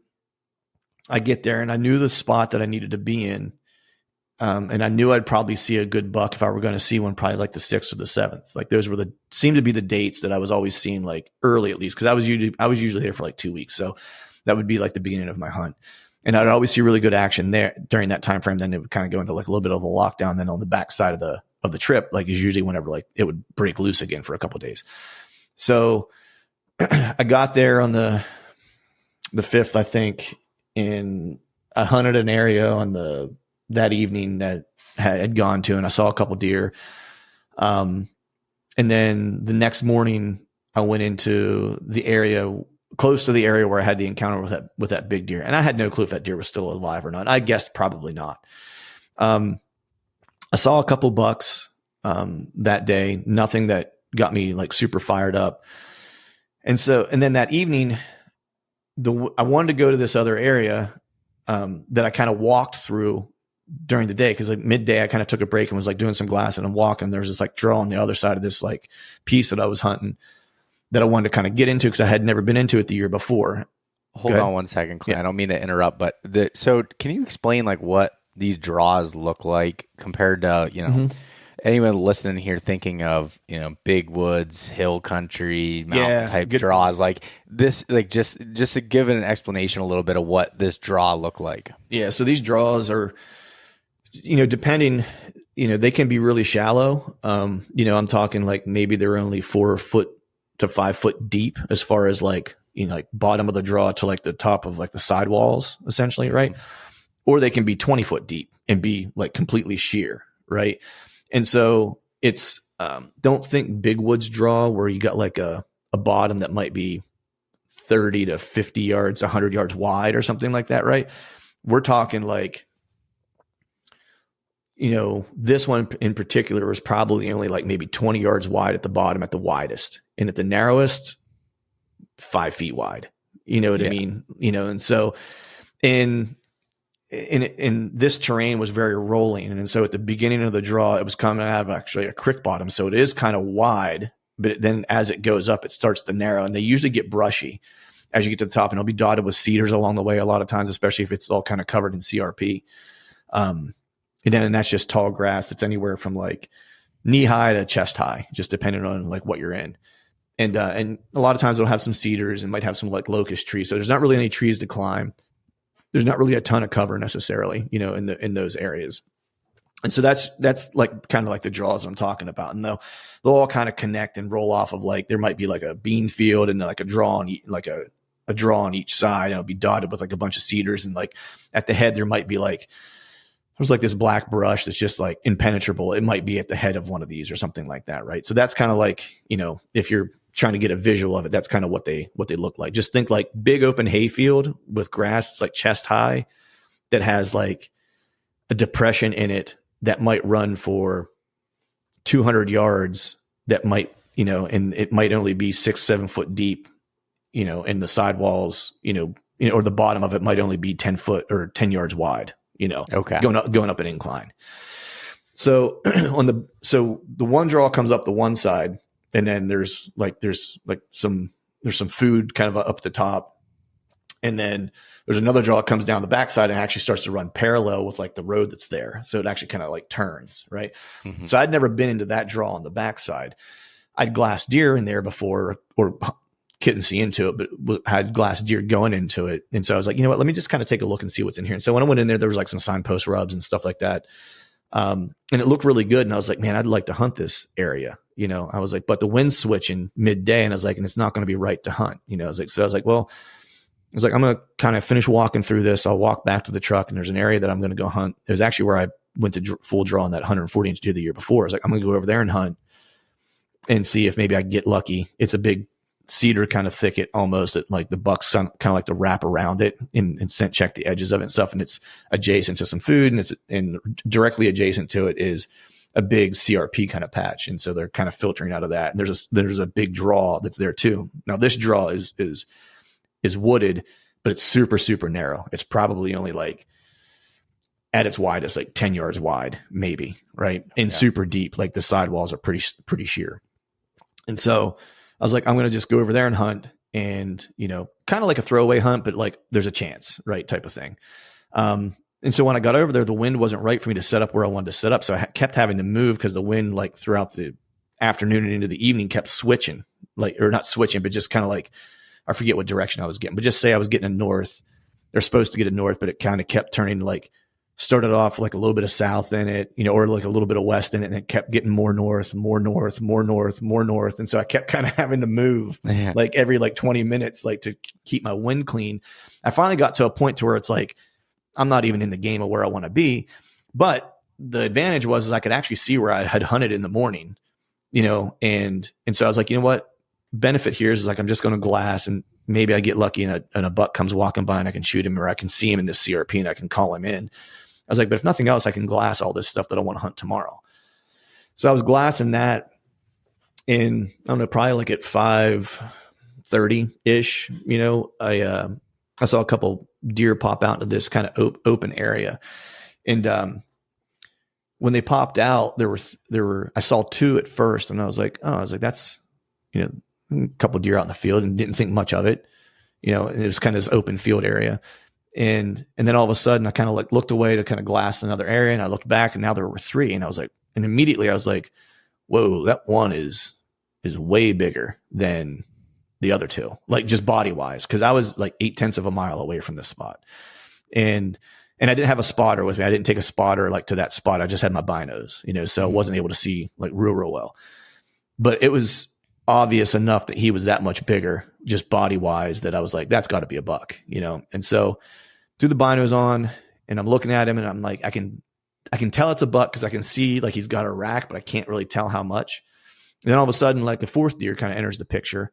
I get there and I knew the spot that I needed to be in. And I knew I'd probably see a good buck if I were going to see one, probably like the 6th or the 7th. Like those seemed to be the dates that I was always seeing like early, at least. Cause I was usually there for like 2 weeks. So that would be like the beginning of my hunt. And I'd always see really good action there during that time frame. Then it would kind of go into like a little bit of a lockdown. Then on the backside of the trip, like is usually whenever like it would break loose again for a couple of days. So I got there on the 5th, I think, and I hunted an area on that evening that had gone to, and I saw a couple deer. And then the next morning I went into the area close to the area where I had the encounter with that big deer. And I had no clue if that deer was still alive or not. I guessed probably not. I saw a couple bucks that day, nothing that got me like super fired up. And then that evening, I wanted to go to this other area that I kind of walked through during the day. Cause like midday, I kind of took a break and was like doing some glass and I'm walking. There was this like draw on the other side of this like piece that I was hunting that I wanted to kind of get into because I had never been into it the year before. Hold on one second, Clint. Yeah. I don't mean to interrupt, but so can you explain like what these draws look like compared to, you know, anyone listening here thinking of, you know, big woods, hill country, mountain type draws like this, like just to give it an explanation a little bit of what this draw look like. Yeah. So these draws are, you know, depending, you know, they can be really shallow. You know, I'm talking like maybe they're only 4 foot to 5 foot deep as far as like, you know, like bottom of the draw to like the top of like the sidewalls essentially. Right. Or they can be 20 foot deep and be like completely sheer. Right. And so it's, don't think big woods draw where you got like a bottom that might be 30 to 50 yards, 100 yards wide or something like that. Right. We're talking like, you know, this one in particular was probably only like maybe 20 yards wide at the bottom at the widest, and at the narrowest 5 feet wide, you know what I mean? You know, and so in this terrain was very rolling. And so at the beginning of the draw, it was coming out of actually a creek bottom. So it is kind of wide, but then as it goes up, it starts to narrow, and they usually get brushy as you get to the top, and it'll be dotted with cedars along the way a lot of times, especially if it's all kind of covered in CRP. And then that's just tall grass that's anywhere from like knee high to chest high, just depending on like what you're in. And a lot of times it'll have some cedars and might have some like locust trees. So there's not really any trees to climb. There's not really a ton of cover necessarily, you know, in those areas. And so that's like kind of like the draws I'm talking about. And they'll all kind of connect and roll off of like, there might be like a bean field and like a draw on like a draw on each side. And it'll be dotted with like a bunch of cedars. And like at the head, there might be like, there's like this black brush that's just like impenetrable. It might be at the head of one of these or something like that. Right. So that's kind of like, you know, if you're trying to get a visual of it, that's kind of what they look like. Just think like big open hayfield with grass. It's like chest high that has like a depression in it that might run for 200 yards that might, and it might only be 6-7 foot deep, and the sidewalls, or the bottom of it might only be 10 foot or 10 yards wide, Okay. going up an incline. So the one draw comes up the one side, and then there's some food kind of up at the top. And then there's another draw that comes down the backside and actually starts to run parallel with like the road that's there. So it actually kind of like turns, right? Mm-hmm. So I'd never been into that draw on the backside. I'd glassed deer in there before, or couldn't see into it, but had glass deer going into it. And so I was like, you know what, let me just kind of take a look and see what's in here. And so when I went in there, there was like some signpost rubs and stuff like that. And it looked really good. And I was like, man, I'd like to hunt this area. I was like, but the wind's switching midday. And I was like, and it's not going to be right to hunt. I was like, well, I'm going to kind of finish walking through this. I'll walk back to the truck, and there's an area that I'm going to go hunt. It was actually where I went to full draw on that 140-inch deer the year before. I was like, I'm going to go over there and hunt and see if maybe I can get lucky. It's a big cedar kind of thicket almost, that like the bucks kind of like to wrap around it and scent check the edges of it and stuff. And it's adjacent to some food, and directly adjacent to it is a big CRP kind of patch. And so they're kind of filtering out of that. And there's a big draw that's there too. Now this draw is wooded, but it's super, super narrow. It's probably only like at its widest, like 10 yards wide, maybe. Right. And super deep. Like the sidewalls are pretty sheer. And so I was like, I'm going to just go over there and hunt, and, kind of like a throwaway hunt, but like there's a chance, right, type of thing. And so when I got over there, the wind wasn't right for me to set up where I wanted to set up. So I kept having to move because the wind, like throughout the afternoon and into the evening, kept switching, or not switching, but just kind of like, I forget what direction I was getting, but just say I was getting a north. They're supposed to get a north, but it kind of kept turning, like started off like a little bit of south in it, or like a little bit of west in it, and it kept getting more north, more north, more north, more north. And so I kept kind of having to move like every like 20 minutes, like to keep my wind clean. I finally got to a point to where it's like, I'm not even in the game of where I want to be. But the advantage was I could actually see where I had hunted in the morning, and so I was like, you know what? Benefit here is like, I'm just going to glass, and maybe I get lucky and a buck comes walking by and I can shoot him, or I can see him in this CRP and I can call him in. I was like, but if nothing else, I can glass all this stuff that I want to hunt tomorrow. So I was glassing that in, I don't know, probably like at 5:30 ish, I saw a couple deer pop out into this kind of open area. And, when they popped out, there were, I saw two at first, and I was like, that's, a couple deer out in the field, and didn't think much of it, and it was kind of this open field area. And then all of a sudden I kind of like looked away to kind of glass another area, and I looked back, and now there were three, and I was like, and immediately I was like, whoa, that one is way bigger than the other two, like just body wise. Cause I was like 0.8 of a mile away from this spot. And I didn't have a spotter with me. I didn't take a spotter like to that spot. I just had my binos, so I wasn't able to see like real well, but it was obvious enough that he was that much bigger just body wise that I was like, that's gotta be a buck, And so threw the binos on, and I'm looking at him, and I'm like, I can tell it's a buck, cause I can see like he's got a rack, but I can't really tell how much. And then all of a sudden, like the fourth deer kind of enters the picture,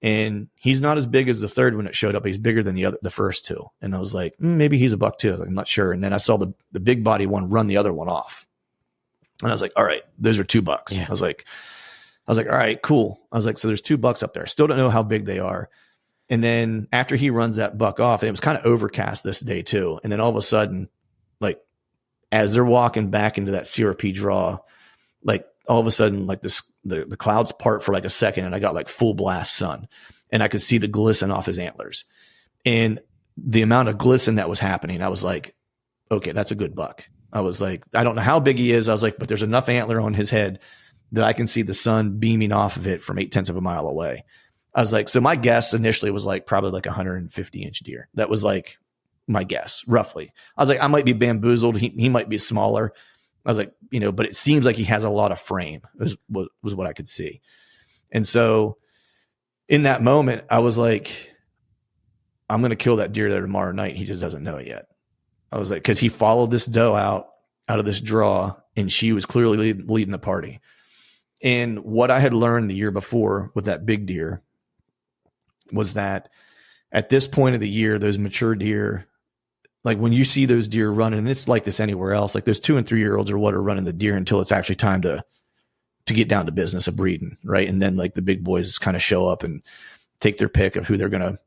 and he's not as big as the third when it showed up. He's bigger than the first two. And I was like, maybe he's a buck too. I'm not sure. And then I saw the big body one run the other one off. And I was like, all right, those are 2 bucks. Yeah. I was like, all right, cool. I was like, so there's 2 bucks up there. Still don't know how big they are. And then after he runs that buck off, and it was kind of overcast this day too. And then all of a sudden, like as they're walking back into that CRP draw, like all of a sudden, like the clouds part for like a second, and I got like full blast sun, and I could see the glisten off his antlers, and the amount of glisten that was happening. I was like, okay, that's a good buck. I was like, I don't know how big he is. I was like, but there's enough antler on his head that I can see the sun beaming off of it from 0.8 of a mile away. I was like, so my guess initially was like probably like 150-inch deer. That was like my guess, roughly. I was like, I might be bamboozled. He might be smaller. I was like, but it seems like he has a lot of frame, was what I could see. And so in that moment, I was like, I'm going to kill that deer there tomorrow night. He just doesn't know it yet. I was like, cause he followed this doe out of this draw, and she was clearly leading the party. And what I had learned the year before with that big deer was that at this point of the year, those mature deer, like when you see those deer running, and it's like this anywhere else, like those 2 and 3 year olds are what are running the deer until it's actually time to to get down to business of breeding. Right. And then like the big boys kind of show up and take their pick of who they're going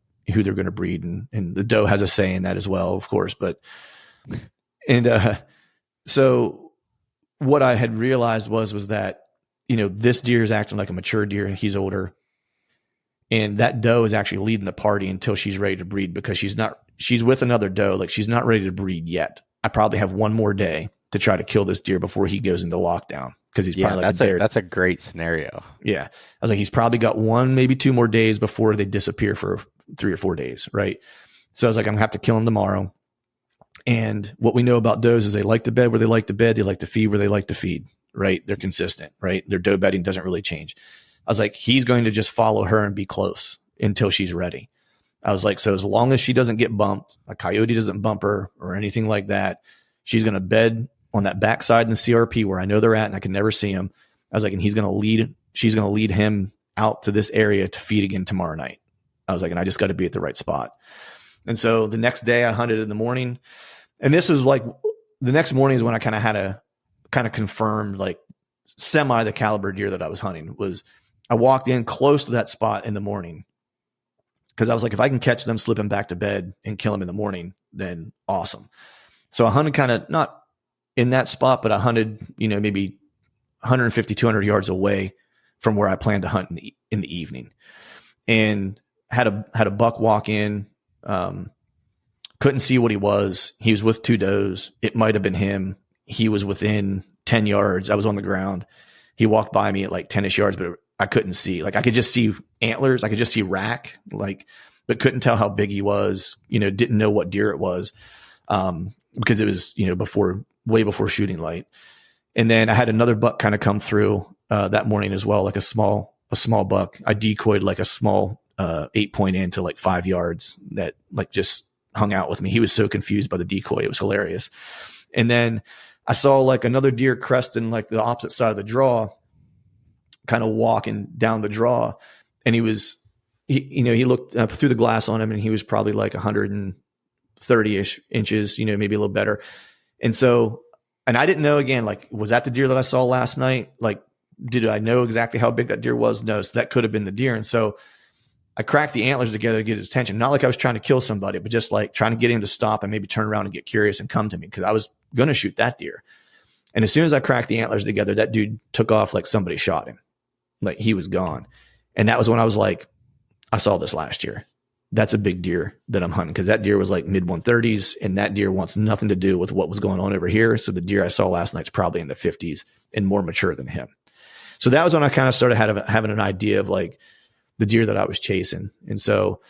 to breed. And the doe has a say in that as well, of course. But, so what I had realized was that, this deer is acting like a mature deer and he's older. And that doe is actually leading the party until she's ready to breed, because she's with another doe. Like, she's not ready to breed yet. I probably have one more day to try to kill this deer before he goes into lockdown. Cause he's probably that's a great scenario. Yeah. I was like, he's probably got 1, maybe 2 more days before they disappear for 3 or 4 days. Right. So I was like, I'm gonna have to kill him tomorrow. And what we know about does is they like to bed where they like to bed. They like to feed where they like to feed. Right. They're consistent. Right. Their doe bedding doesn't really change. I was like, he's going to just follow her and be close until she's ready. I was like, so as long as she doesn't get bumped, a coyote doesn't bump her or anything like that, she's going to bed on that backside in the CRP where I know they're at and I can never see him. I was like, and she's going to lead him out to this area to feed again tomorrow night. I was like, and I just got to be at the right spot. And so the next day I hunted in the morning, and this was like, the next morning is when I kind of had a kind of confirmed, like, semi the caliber deer that I was hunting. Was I walked in close to that spot in the morning, because I was like, if I can catch them slipping back to bed and kill them in the morning, then awesome. So I hunted kind of not in that spot, but I hunted, maybe 150, 200 yards away from where I planned to hunt in the evening, and had a buck walk in. Couldn't see what he was. He was with 2 does. It might've been him. He was within 10 yards. I was on the ground. He walked by me at like 10ish yards, but I couldn't see. Like, I could just see antlers. I could just see rack, like, but couldn't tell how big he was, didn't know what deer it was. Because it was, way before shooting light. And then I had another buck kind of come through, that morning as well. Like a small buck. I decoyed like a small, 8-point in to like 5 yards that like just hung out with me. He was so confused by the decoy. It was hilarious. And then I saw like another deer cresting like the opposite side of the draw, kind of walking down the draw. And he looked up through the glass on him, and he was probably like 130-ish inches, maybe a little better. And so, and I didn't know, again, like, was that the deer that I saw last night? Like, did I know exactly how big that deer was? No. So that could have been the deer. And so I cracked the antlers together to get his attention. Not like I was trying to kill somebody, but just like trying to get him to stop and maybe turn around and get curious and come to me, because I was going to shoot that deer. And as soon as I cracked the antlers together, that dude took off like somebody shot him. Like, he was gone. And that was when I was like, I saw this last year. That's a big deer that I'm hunting, because that deer was like mid 130s, and that deer wants nothing to do with what was going on over here. So the deer I saw last night's probably in the 50s and more mature than him. So that was when I kind of started having an idea of like the deer that I was chasing. And so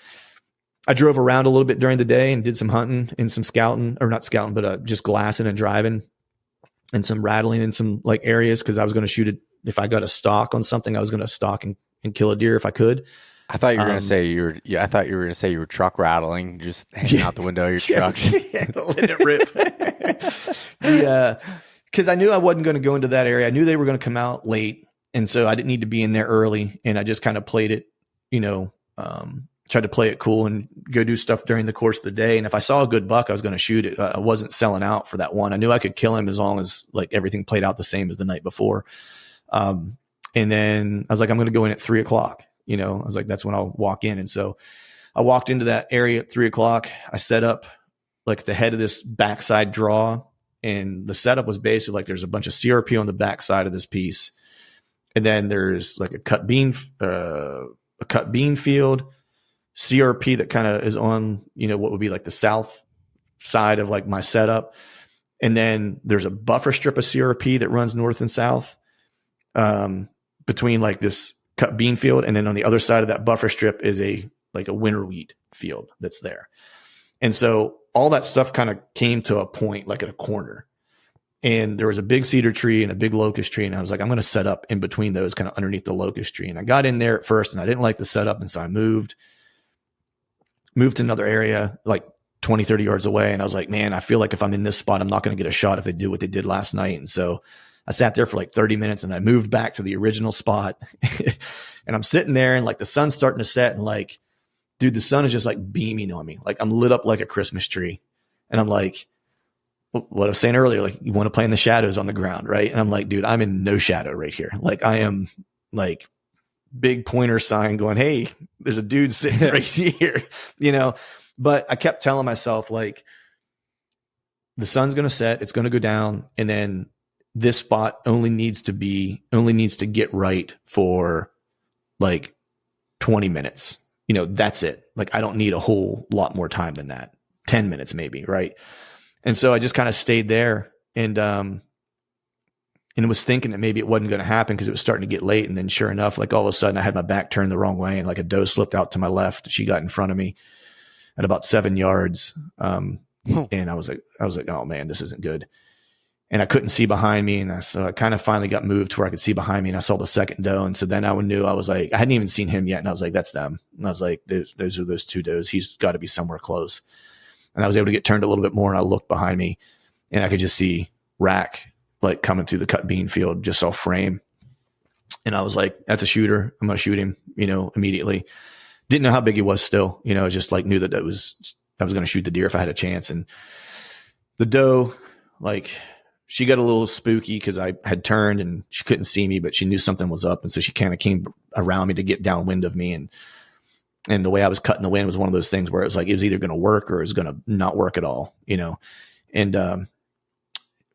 I drove around a little bit during the day and did some hunting and some scouting, or not scouting, but just glassing and driving, and some rattling in some like areas, because I was going to shoot it. If I got a stock on something, I was going to stalk and kill a deer if I could. I thought you were going to say I thought you were going to say you were truck rattling, just hanging out the window of your truck. Letting it rip. Because I knew I wasn't going to go into that area. I knew they were going to come out late. And so I didn't need to be in there early. And I just kind of played it, tried to play it cool and go do stuff during the course of the day. And if I saw a good buck, I was going to shoot it. I wasn't selling out for that one. I knew I could kill him as long as like everything played out the same as the night before. And then I was like, I'm going to go in at 3:00. I was like, that's when I'll walk in. And so I walked into that area at 3:00. I set up like the head of this backside draw. And the setup was basically like, there's a bunch of CRP on the backside of this piece. And then there's like a cut bean field, CRP that kind of is on, what would be like the south side of like my setup. And then there's a buffer strip of CRP that runs north and south, between like this cut bean field. And then on the other side of that buffer strip is a winter wheat field that's there. And so all that stuff kind of came to a point, like at a corner. And there was a big cedar tree and a big locust tree. And I was like, I'm going to set up in between those, kind of underneath the locust tree. And I got in there at first and I didn't like the setup. And so I moved to another area, like 20, 30 yards away. And I was like, man, I feel like if I'm in this spot, I'm not going to get a shot if they do what they did last night. And so I sat there for like 30 minutes and I moved back to the original spot. And I'm sitting there and like the sun's starting to set, and like, dude, the sun is just like beaming on me. Like, I'm lit up like a Christmas tree. And I'm like, what I was saying earlier, like you want to play in the shadows on the ground, right? And I'm like, dude, I'm in no shadow right here. Like I am like big pointer sign going, hey, there's a dude sitting right here, but I kept telling myself like the sun's going to set, it's going to go down. And then this spot only needs to get right for like 20 minutes. That's it. Like I don't need a whole lot more time than that. 10 minutes maybe. Right. And so I just kind of stayed there and was thinking that maybe it wasn't going to happen because it was starting to get late. And then sure enough, like all of a sudden I had my back turned the wrong way and like a doe slipped out to my left. She got in front of me at about 7 yards. And I was like, oh man, this isn't good. And I couldn't see behind me. And so I kind of finally got moved to where I could see behind me and I saw the second doe. And so then I knew, I was like, I hadn't even seen him yet. And I was like, that's them. And I was like, those are those two does. He's got to be somewhere close. And I was able to get turned a little bit more. And I looked behind me and I could just see rack like coming through the cut bean field, just saw frame. And I was like, that's a shooter. I'm going to shoot him, immediately. Didn't know how big he was still, just like knew that I was going to shoot the deer if I had a chance. And the doe, like she got a little spooky because I had turned and she couldn't see me, but she knew something was up. And so she kind of came around me to get downwind of me. And the way I was cutting the wind was one of those things where it was like, it was either going to work or it was going to not work at all, and,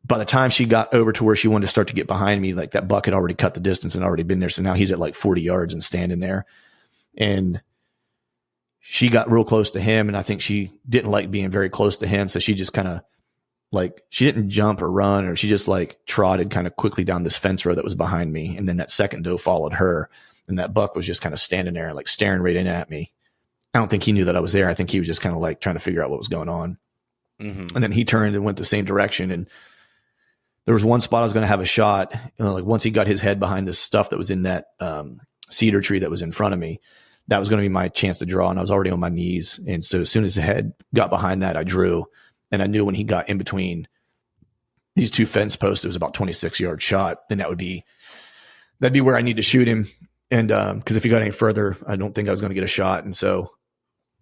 by the time she got over to where she wanted to start to get behind me, like that buck had already cut the distance and already been there. So now he's at like 40 yards and standing there. And she got real close to him. And I think she didn't like being very close to him. So she just kind of like, she didn't jump or run, or she just like trotted kind of quickly down this fence row that was behind me. And then that second doe followed her. And that buck was just kind of standing there, like staring right in at me. I don't think he knew that I was there. I think he was just kind of like trying to figure out what was going on. Mm-hmm. And then he turned and went the same direction. And there was one spot I was going to have a shot. Like once he got his head behind this stuff that was in that cedar tree that was in front of me, that was going to be my chance to draw. And I was already on my knees. And so as soon as the head got behind that, I drew. And I knew when he got in between these two fence posts, it was about 26-yard shot. And that'd be where I need to shoot him. And because if he got any further, I don't think I was going to get a shot. And so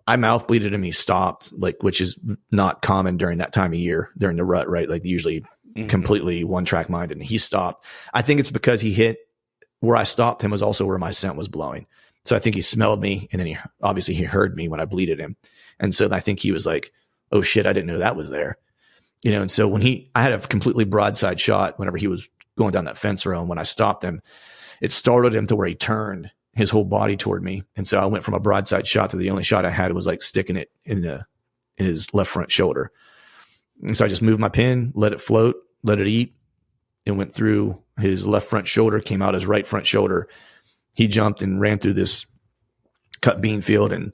I mouth bleeded him. He stopped, like, which is not common during that time of year, during the rut, right? Like usually completely one track minded, and he stopped. I think it's because he hit where I stopped him was also where my scent was blowing. So I think he smelled me, and then he heard me when I bleeded him. And so I think he was like, oh shit, I didn't know that was there. And so I had a completely broadside shot whenever he was going down that fence row. And when I stopped him, it startled him to where he turned his whole body toward me. And so I went from a broadside shot to the only shot I had was like sticking it in his left front shoulder. And so I just moved my pin, let it float, let it eat, and went through his left front shoulder, came out his right front shoulder. He jumped and ran through this cut bean field. And,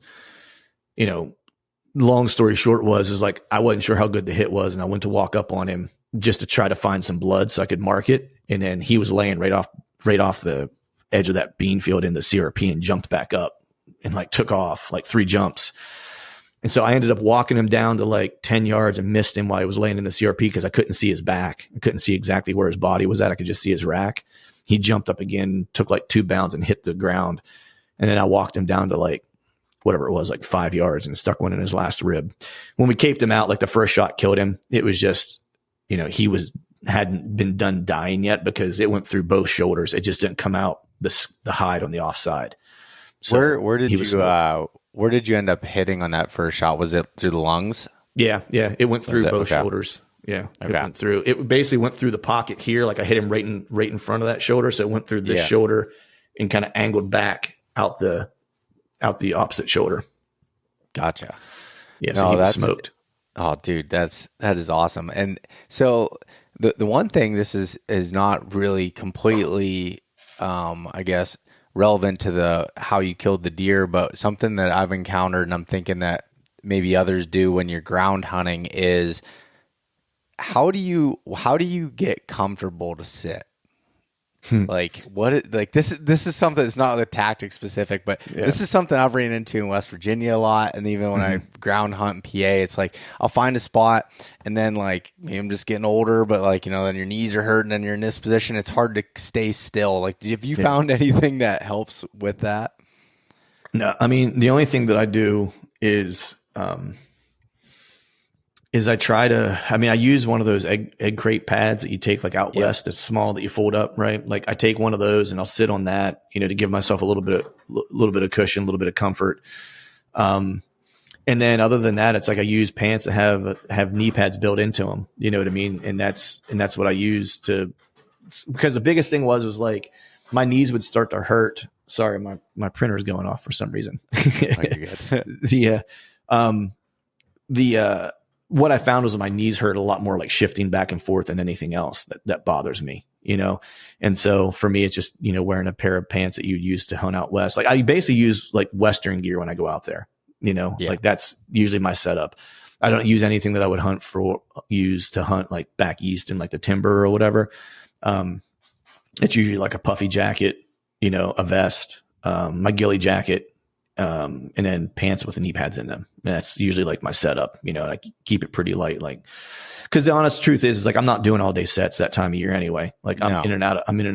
long story short is like, I wasn't sure how good the hit was. And I went to walk up on him just to try to find some blood so I could mark it. And then he was laying right off the edge of that bean field in the CRP and jumped back up and like took off like 3 jumps. And so I ended up walking him down to like 10 yards and missed him while he was laying in the CRP because I couldn't see his back. I couldn't see exactly where his body was at. I could just see his rack. He jumped up again, took like 2 bounds and hit the ground. And then I walked him down to like whatever it was, like 5 yards, and stuck one in his last rib. When we caped him out, like the first shot killed him. It was just, he hadn't been done dying yet because it went through both shoulders. It just didn't come out the hide on the offside. So where did you end up hitting on that first shot? Was it through the lungs? Yeah. It went through both shoulders. Yeah. It went through. It basically went through the pocket here. Like I hit him right in front of that shoulder. So it went through this shoulder and kind of angled back out the opposite shoulder. Gotcha. Yeah. So he was smoked. Oh, dude, that is awesome. And so the one thing, this is not really completely, I guess, relevant to how you killed the deer, but something that I've encountered, and I'm thinking that maybe others do when you're ground hunting, is how do you get comfortable to sit? Like this is something that's not the tactic specific, but this is something I've ran into in West Virginia a lot. And even when I ground hunt in PA, it's like, I'll find a spot and then like, maybe I'm just getting older, but like, then your knees are hurting and you're in this position. It's hard to stay still. Like, have you found anything that helps with that? No, I mean, the only thing that I do is, is I try to, I mean, I use one of those egg crate pads that you take like out west that's small that you fold up, right? Like I take one of those and I'll sit on that, you know, to give myself a little bit of cushion, a little bit of comfort. And then other than that, it's like I use pants that have knee pads built into them. You know what I mean? And that's what I use because the biggest thing was like my knees would start to hurt. Sorry, my printer's going off for some reason. What I found was my knees hurt a lot more, like shifting back and forth than anything else that bothers me, you know? And so for me, it's just, you know, wearing a pair of pants that you use to hunt out west. Like I basically use like Western gear when I go out there, you know, like that's usually my setup. I don't use anything that I would use to hunt like back east in like the timber or whatever. It's usually like a puffy jacket, you know, a vest, my ghillie jacket, and then pants with the knee pads in them. And that's usually like my setup, you know, and I keep it pretty light, like, cause the honest truth is like, I'm not doing all day sets that time of year anyway. Like I'm in and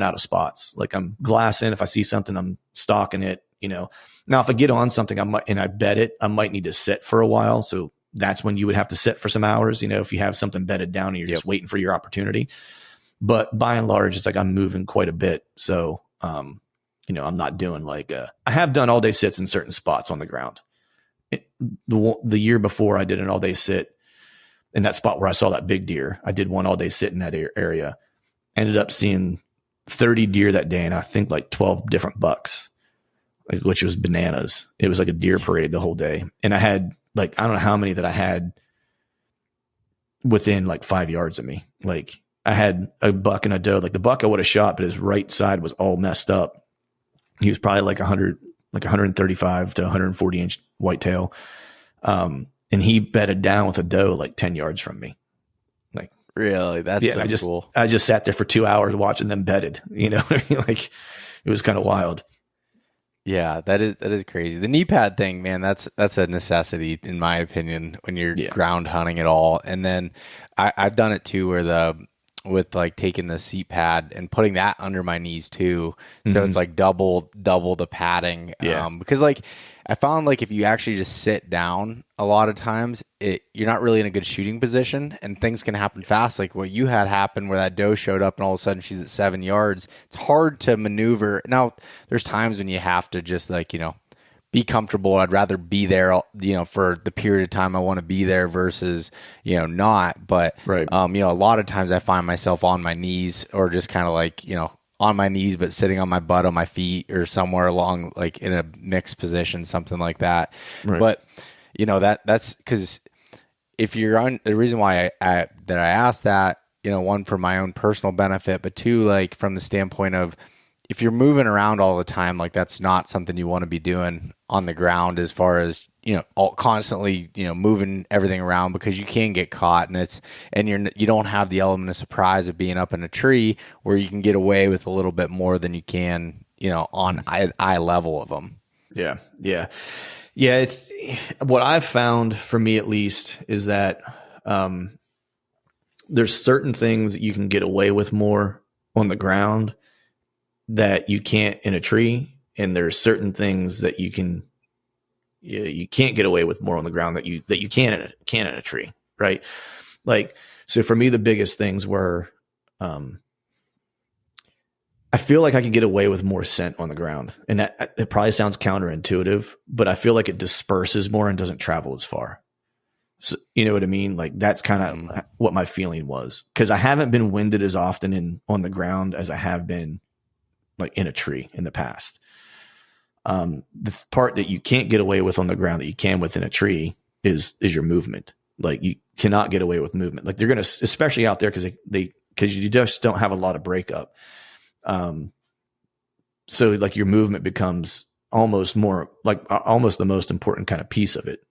out of spots. Like I'm glassing. If I see something, I'm stalking it, you know. Now, if I get on something, I bet it, I might need to sit for a while. So that's when you would have to sit for some hours, you know, if you have something bedded down and you're just waiting for your opportunity. But by and large, it's like I'm moving quite a bit. So, you know, I'm not doing like I have done all day sits in certain spots on the ground. The year before I did an all day sit in that spot where I saw that big deer. I did one all day sit in that area. Ended up seeing 30 deer that day, and I think like 12 different bucks, like, which was bananas. It was like a deer parade the whole day. And I had like, I don't know how many that I had within like 5 yards of me. Like I had a buck and a doe. Like the buck I would have shot, but his right side was all messed up. He was probably like 135 to 140 inch whitetail. And he bedded down with a doe like 10 yards from me. Like, really? That's so cool. I just sat there for 2 hours watching them bedded, you know, like it was kind of wild. Yeah, that is crazy. The knee pad thing, man, that's a necessity in my opinion when you're ground hunting at all. And then I've done it too with like taking the seat pad and putting that under my knees too. So it's like double the padding. Because like I found like if you actually just sit down a lot of times, you're not really in a good shooting position and things can happen fast. Like what you had happen where that doe showed up and all of a sudden she's at 7 yards. It's hard to maneuver. Now there's times when you have to just like, you know, be comfortable. I'd rather be there, you know, for the period of time I want to be there versus, you know, not. But, you know, a lot of times I find myself on my knees or just kind of like, you know, on my knees, but sitting on my butt on my feet or somewhere along like in a mixed position, something like that. Right. But, you know, that's because if you're on the reason why I asked that, you know, one for my own personal benefit, but two, like from the standpoint of if you're moving around all the time, like that's not something you want to be doing on the ground as far as, you know, constantly, you know, moving everything around because you can get caught and you don't have the element of surprise of being up in a tree where you can get away with a little bit more than you can, you know, on eye level of them. Yeah. Yeah. Yeah. It's what I've found for me, at least, is that, there's certain things that you can get away with more on the ground that you can't in a tree. And there's certain things that you can't get away with more on the ground that you can in a tree. Right. Like, so for me, the biggest things were, I feel like I can get away with more scent on the ground, and that it probably sounds counterintuitive, but I feel like it disperses more and doesn't travel as far. So, you know what I mean? Like that's kind of what my feeling was. Cause I haven't been winded as often on the ground as I have been like in a tree in the past. The part that you can't get away with on the ground that you can within a tree is your movement. Like you cannot get away with movement. Like they're going to, especially out there, cause you just don't have a lot of breakup. So like your movement becomes almost the most important kind of piece of it.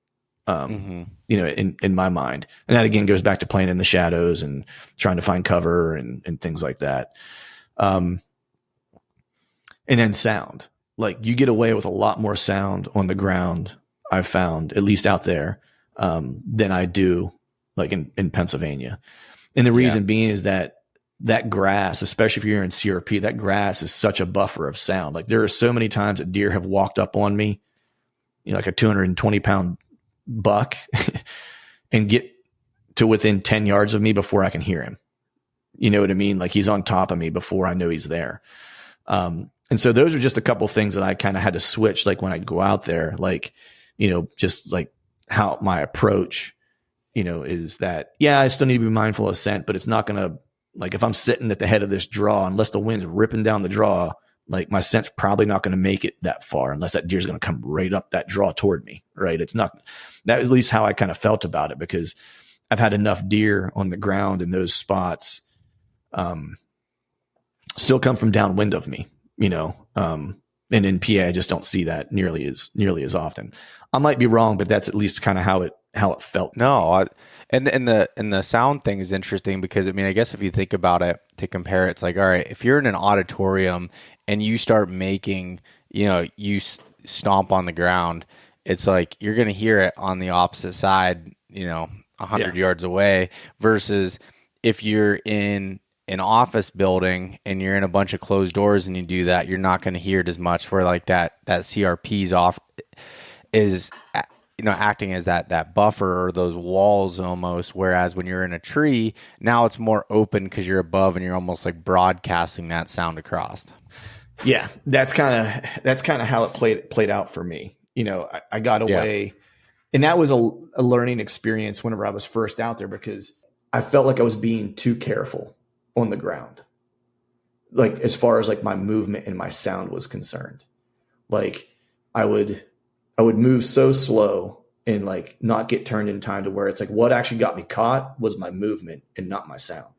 You know, in my mind. And that again goes back to playing in the shadows and trying to find cover and things like that. And then sound, like you get away with a lot more sound on the ground, I've found, at least out there, than I do like in Pennsylvania. And the reason being is that grass, especially if you're in CRP, that grass is such a buffer of sound. Like there are so many times that deer have walked up on me, you know, like a 220 pound buck and get to within 10 yards of me before I can hear him. You know what I mean? Like he's on top of me before I know he's there. And so those are just a couple things that I kind of had to switch, like when I go out there, like, you know, just like how my approach, you know, is that, yeah, I still need to be mindful of scent, but it's not going to, like, if I'm sitting at the head of this draw, unless the wind's ripping down the draw, like my scent's probably not going to make it that far unless that deer's going to come right up that draw toward me. Right. It's not that, at least how I kind of felt about it, because I've had enough deer on the ground in those spots, still come from downwind of me, you know, and in PA, I just don't see that nearly as often. I might be wrong, but that's at least kind of how it felt. No, and the sound thing is interesting because, I mean, I guess if you think about it, to compare, it's like, all right, if you're in an auditorium and you start making, you know, you stomp on the ground, it's like you're going to hear it on the opposite side, you know, 100 yards away, versus if you're in an office building and you're in a bunch of closed doors and you do that, you're not going to hear it as much, where like that CRP's off is, you know, acting as that buffer or those walls almost. Whereas when you're in a tree, now it's more open because you're above and you're almost like broadcasting that sound across. Yeah, that's kind of how it played out for me. You know, I got away, and that was a learning experience whenever I was first out there, because I felt like I was being too careful on the ground, like as far as like my movement and my sound was concerned. Like I would move so slow and like not get turned in time to where it's like what actually got me caught was my movement and not my sound.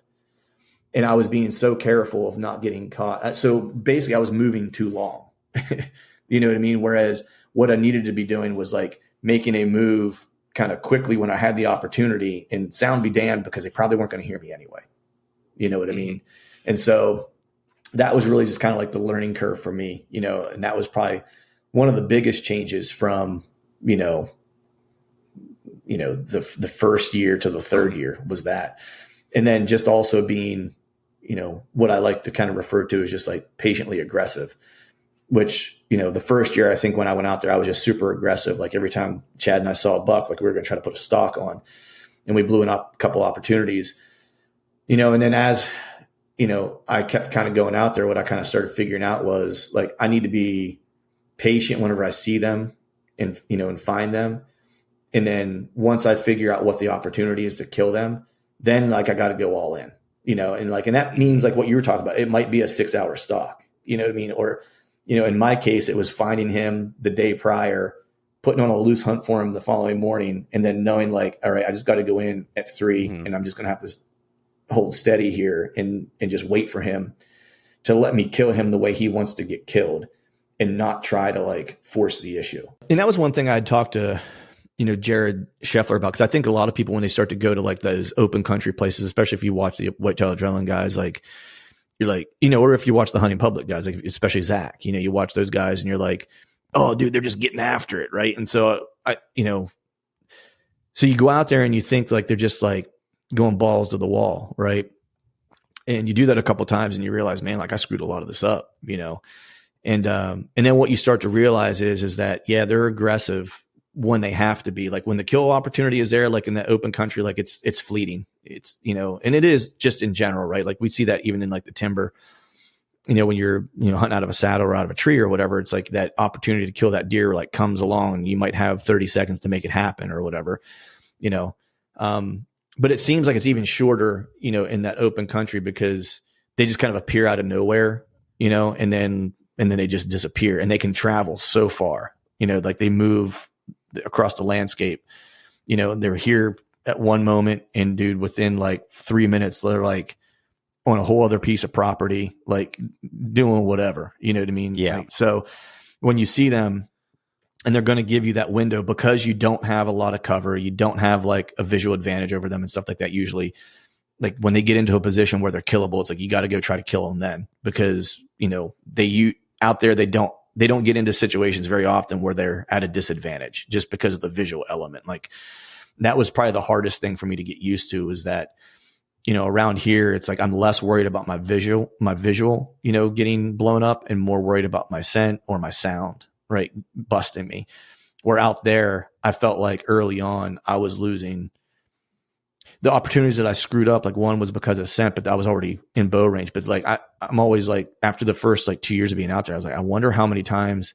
And I was being so careful of not getting caught. So basically I was moving too long, you know what I mean? Whereas what I needed to be doing was like making a move kind of quickly when I had the opportunity, and sound be damned, because they probably weren't going to hear me anyway. You know what I mean? And so that was really just kind of like the learning curve for me, you know, and that was probably one of the biggest changes from, you know, the first year to the third year was that. And then just also being, you know, what I like to kind of refer to as just like patiently aggressive, which, you know, the first year, I think when I went out there, I was just super aggressive. Like every time Chad and I saw a buck, like we were going to try to put a stalk on, and we blew a couple opportunities. You know, and then as, you know, I kept kind of going out there, what I kind of started figuring out was like, I need to be patient whenever I see them and, you know, and find them. And then once I figure out what the opportunity is to kill them, then like, I got to go all in, you know, and like, and that means like what you were talking about, it might be a 6-hour stalk, you know what I mean? Or, you know, in my case, it was finding him the day prior, putting on a loose hunt for him the following morning, and then knowing like, all right, I just got to go in at 3 and I'm just going to have to hold steady here and just wait for him to let me kill him the way he wants to get killed, and not try to like force the issue. And that was one thing I had talked to, you know, Jared Scheffler about, because I think a lot of people, when they start to go to like those open country places, especially if you watch the Whitetail Adrenaline guys, like you're like, you know, or if you watch the Hunting Public guys, like especially Zach, you know, you watch those guys and you're like, oh dude, they're just getting after it. Right. And so you know, so you go out there and you think like, they're just like going balls to the wall. Right. And you do that a couple of times and you realize, man, like I screwed a lot of this up, you know? And then what you start to realize is that, yeah, they're aggressive when they have to be. Like when the kill opportunity is there, like in the open country, like it's fleeting. It's, you know, and it is just in general, right? Like we see that even in like the timber, you know, when you're, you know, hunting out of a saddle or out of a tree or whatever, it's like that opportunity to kill that deer like comes along and you might have 30 seconds to make it happen or whatever, you know. But it seems like it's even shorter, you know, in that open country, because they just kind of appear out of nowhere, you know, and then they just disappear, and they can travel so far, you know, like they move across the landscape, you know, they're here at one moment, and dude, within like 3 minutes, they're like on a whole other piece of property, like doing whatever, you know what I mean? Yeah. Like, so when you see them and they're going to give you that window because you don't have a lot of cover, you don't have like a visual advantage over them and stuff like that. Usually, like when they get into a position where they're killable, it's like, you got to go try to kill them then, because, you know, out there, they don't get into situations very often where they're at a disadvantage just because of the visual element. Like that was probably the hardest thing for me to get used to, is that, you know, around here, it's like, I'm less worried about my visual, you know, getting blown up, and more worried about my scent or my sound, right, busting me. Where out there, I felt like early on I was losing the opportunities that I screwed up, like one was because of scent, but I was already in bow range. But like, I'm always like, after the first like 2 years of being out there, I was like, I wonder how many times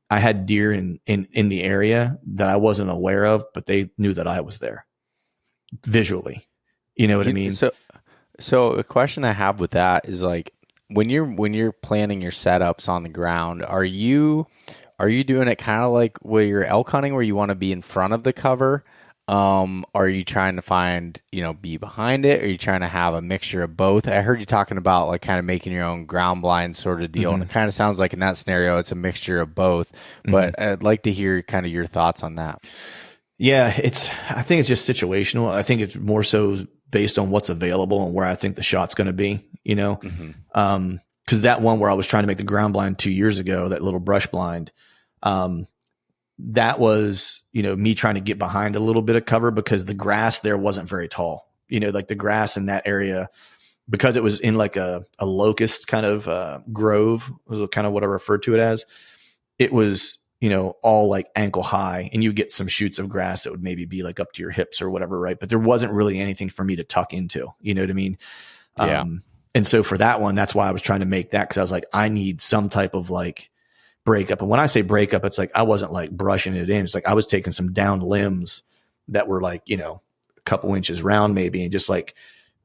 I had deer in the area that I wasn't aware of, but they knew that I was there visually. You know what I mean? So a question I have with that is like, when you're planning your setups on the ground, are you doing it kind of like where you're elk hunting, where you want to be in front of the cover? Are you trying to find, be behind it? Are you trying to have a mixture of both? I heard you talking about like kind of making your own ground blind sort of deal. And it kind of sounds like in that scenario, it's a mixture of both, but I'd like to hear kind of your thoughts on that. Yeah, I think it's just situational. I think it's more so based on what's available and where I think the shot's going to be, cause that one where I was trying to make the ground blind 2 years ago, that little brush blind, that was, me trying to get behind a little bit of cover because the grass there wasn't very tall, like the grass in that area, because it was in like a locust kind of grove was kind of what I referred to it as. It was, all like ankle high, and you get some shoots of grass that would maybe be like up to your hips or whatever. Right. But there wasn't really anything for me to tuck into, you know what I mean? Yeah. And so for that one, that's why I was trying to make that. Cause I was like, I need some type of like breakup. And when I say breakup, it's like, I wasn't like brushing it in. It's like, I was taking some down limbs that were like, a couple inches round maybe, and just like,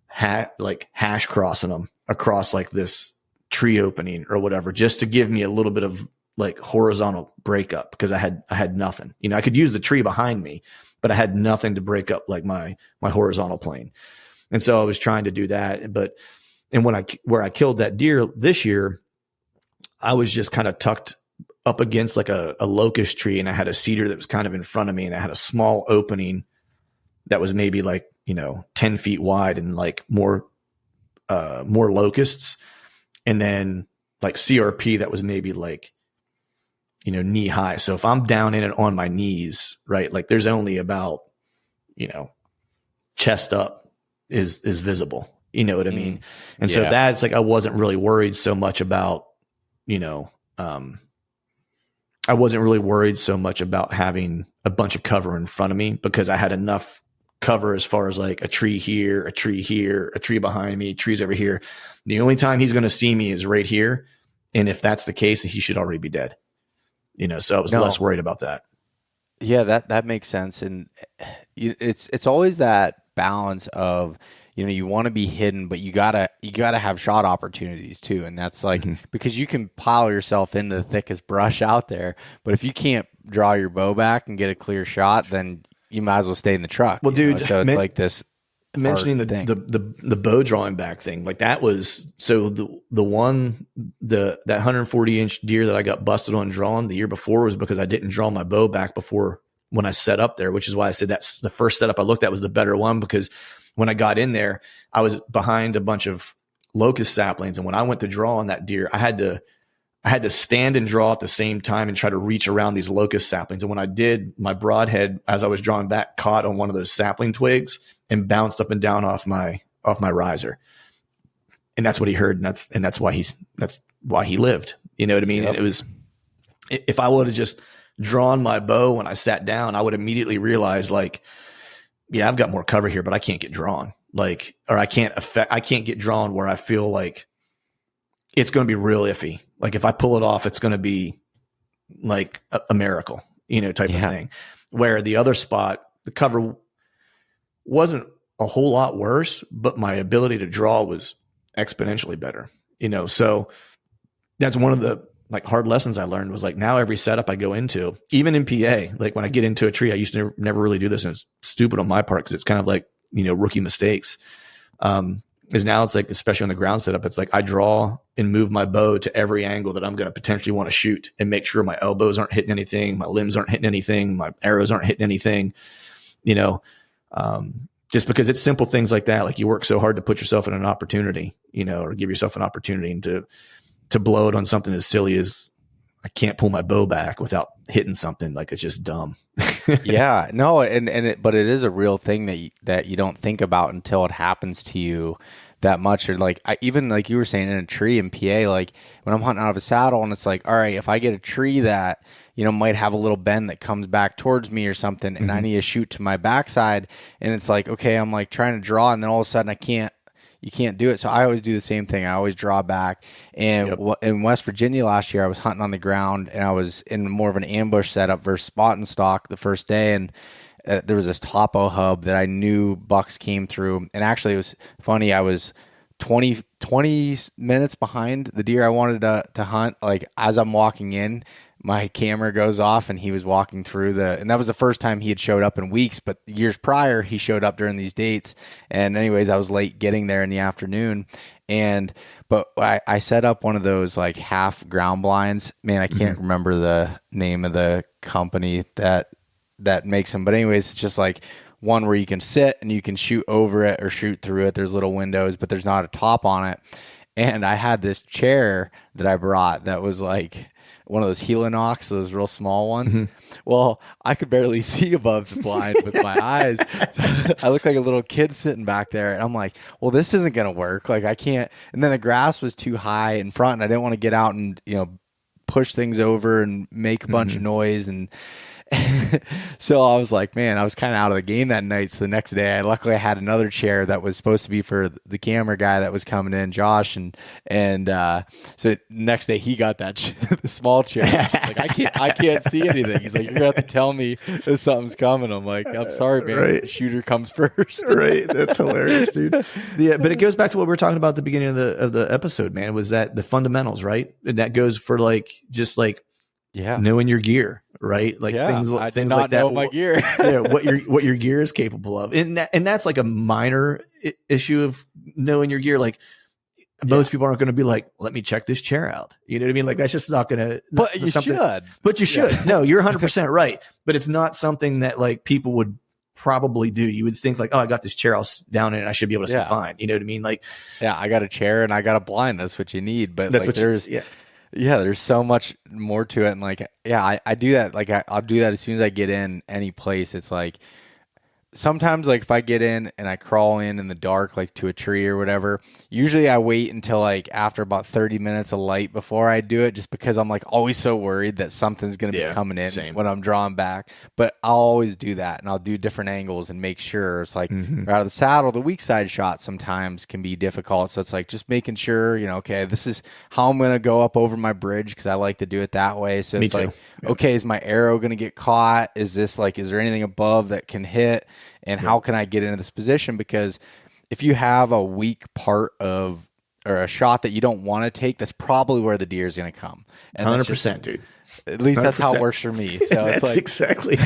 hash crossing them across like this tree opening or whatever, just to give me a little bit of like horizontal breakup, because I had nothing, I could use the tree behind me, but I had nothing to break up like my horizontal plane. And so I was trying to do that. And where I killed that deer this year, I was just kind of tucked up against like a locust tree, and I had a cedar that was kind of in front of me, and I had a small opening that was maybe like, 10 feet wide, and like more locusts. And then like CRP that was maybe like, knee high. So if I'm down in it on my knees, right, like there's only about, chest up is visible. You know what I mean? And so that's like, I wasn't really worried so much about, I wasn't really worried so much about having a bunch of cover in front of me, because I had enough cover as far as like a tree here, a tree here, a tree behind me, trees over here. The only time he's going to see me is right here. And if that's the case, he should already be dead. So I was less worried about that. Yeah, that makes sense. And it's always that balance of, you want to be hidden, but you gotta have shot opportunities too. And that's like, because you can pile yourself into the thickest brush out there, but if you can't draw your bow back and get a clear shot, then you might as well stay in the truck. Well, dude, so it's like this. Mentioning the bow drawing back thing, like that was, so that 140-inch deer that I got busted on drawing the year before was because I didn't draw my bow back before when I set up there, which is why I said that's the first setup I looked at was the better one, because when I got in there, I was behind a bunch of locust saplings, and when I went to draw on that deer, I had to stand and draw at the same time and try to reach around these locust saplings. And when I did, my broadhead, as I was drawing back, caught on one of those sapling twigs and bounced up and down off my riser. And that's what he heard. And that's why he lived. You know what I mean? Yep. And it was, if I would have just drawn my bow when I sat down, I would immediately realize like, yeah, I've got more cover here, but I can't get drawn. Like, or I can't get drawn where I feel like it's going to be real iffy. Like if I pull it off, it's going to be like a miracle, type of thing. Where the other spot, the cover wasn't a whole lot worse, but my ability to draw was exponentially better, so that's one of the like hard lessons I learned was like, now every setup I go into, even in PA, like when I get into a tree, I used to never really do this, and it's stupid on my part, because it's kind of like, rookie mistakes. Is now it's like, especially on the ground setup, it's like I draw and move my bow to every angle that I'm going to potentially want to shoot, and make sure my elbows aren't hitting anything, my limbs aren't hitting anything, my arrows aren't hitting anything, just because it's simple things like that. Like you work so hard to put yourself in an opportunity, or give yourself an opportunity, and to blow it on something as silly as I can't pull my bow back without hitting something, like it's just dumb. Yeah, no. But it is a real thing that you don't think about until it happens to you. that much. Or like even like you were saying in a tree in PA, like when I'm hunting out of a saddle and it's like, all right, if I get a tree that, you know, might have a little bend that comes back towards me or something, and I need to shoot to my backside, and it's like, okay, I'm like trying to draw, and then all of a sudden you can't do it. So I always do the same thing. I always draw back. And in West Virginia last year, I was hunting on the ground, and I was in more of an ambush setup versus spot and stalk the first day. And there was this topo hub that I knew bucks came through. And actually, it was funny. I was 20 minutes behind the deer I wanted to hunt. Like as I'm walking in, my camera goes off and he was walking through and that was the first time he had showed up in weeks, but years prior he showed up during these dates. And anyways, I was late getting there in the afternoon, but I set up one of those like half ground blinds. Man, I can't remember the name of the company that makes them, but anyways, it's just like one where you can sit and you can shoot over it or shoot through it. There's little windows, but there's not a top on it. And I had this chair that I brought that was like one of those Helinox, those real small ones. Well, I could barely see above the blind with my eyes. So I looked like a little kid sitting back there, and I'm like, well, this isn't going to work. Like I can't. And then the grass was too high in front, and I didn't want to get out and, you know, push things over and make a bunch of noise. And so I was like, man, I was kind of out of the game that night. So the next day, luckily I had another chair that was supposed to be for the camera guy that was coming in, Josh, and so next day he got that the small chair. Like I can't see anything. He's like, you're gonna have to tell me if something's coming. I'm like, I'm sorry, man. Right. The shooter comes first. Right. That's hilarious, dude. Yeah, but it goes back to what we were talking about at the beginning of the episode, man. Was that the fundamentals, right? And that goes for like just like knowing your gear. Right, like things I things not like that. Know my gear, what your gear is capable of, and that's like a minor issue of knowing your gear. Like most people aren't going to be like, "Let me check this chair out." You know what I mean? Like that's just not going to. But you should. But you should. No, you're 100% right. But it's not something that like people would probably do. You would think like, "Oh, I got this chair. I'll sit down in it. I should be able to sit fine." You know what I mean? Like, I got a chair and I got a blind. That's what you need. But that's like, there's there's so much more to it. And like, I do that. Like I'll do that as soon as I get in any place. It's like, sometimes like if I get in and I crawl in the dark, like to a tree or whatever, usually I wait until like after about 30 minutes of light before I do it, just because I'm like always so worried that something's going to be coming in when I'm drawing back. But I'll always do that, and I'll do different angles and make sure it's like out of the saddle. The weak side shot sometimes can be difficult. So it's like just making sure, you know, okay, this is how I'm going to go up over my bridge, because I like to do it that way. So it's like, okay, is my arrow going to get caught? Is there anything above that can hit? And how can I get into this position? Because if you have a weak part or a shot that you don't want to take, that's probably where the deer is going to come. And 100%, dude. At least 100%. That's how it works for me. So that's it's like, exactly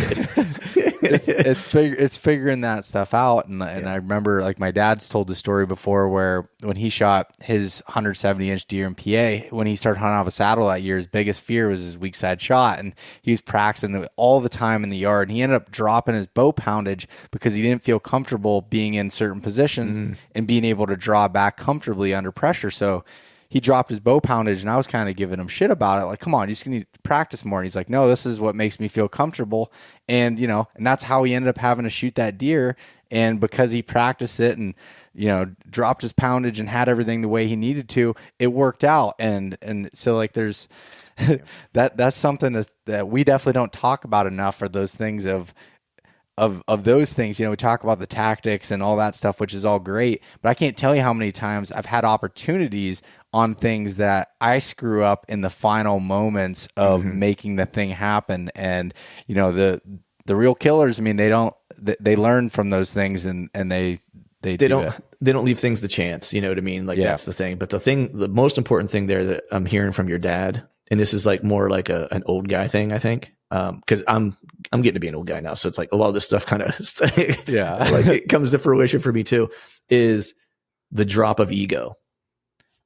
it's figuring that stuff out. And I remember like my dad's told the story before where when he shot his 170-inch deer in PA, when he started hunting off a saddle that year, his biggest fear was his weak side shot. And he was practicing it all the time in the yard. And he ended up dropping his bow poundage because he didn't feel comfortable being in certain positions and being able to draw back comfortably under pressure. So he dropped his bow poundage, and I was kind of giving him shit about it. Like, come on, you just need to practice more. And he's like, no, this is what makes me feel comfortable. And, you know, and that's how he ended up having to shoot that deer. And because he practiced it and, you know, dropped his poundage and had everything the way he needed to, it worked out. And so like there's that's something that we definitely don't talk about enough, are those things of those things. You know, we talk about the tactics and all that stuff, which is all great, but I can't tell you how many times I've had opportunities on things that I screw up in the final moments of making the thing happen. And, you know, the real killers, I mean, they learn from those things and they don't leave things to chance. You know what I mean? Like that's the thing. But the most important thing there that I'm hearing from your dad, and this is like more like an old guy thing, I think. Cause I'm getting to be an old guy now. So it's like a lot of this stuff kind of, like it comes to fruition for me too, is the drop of ego.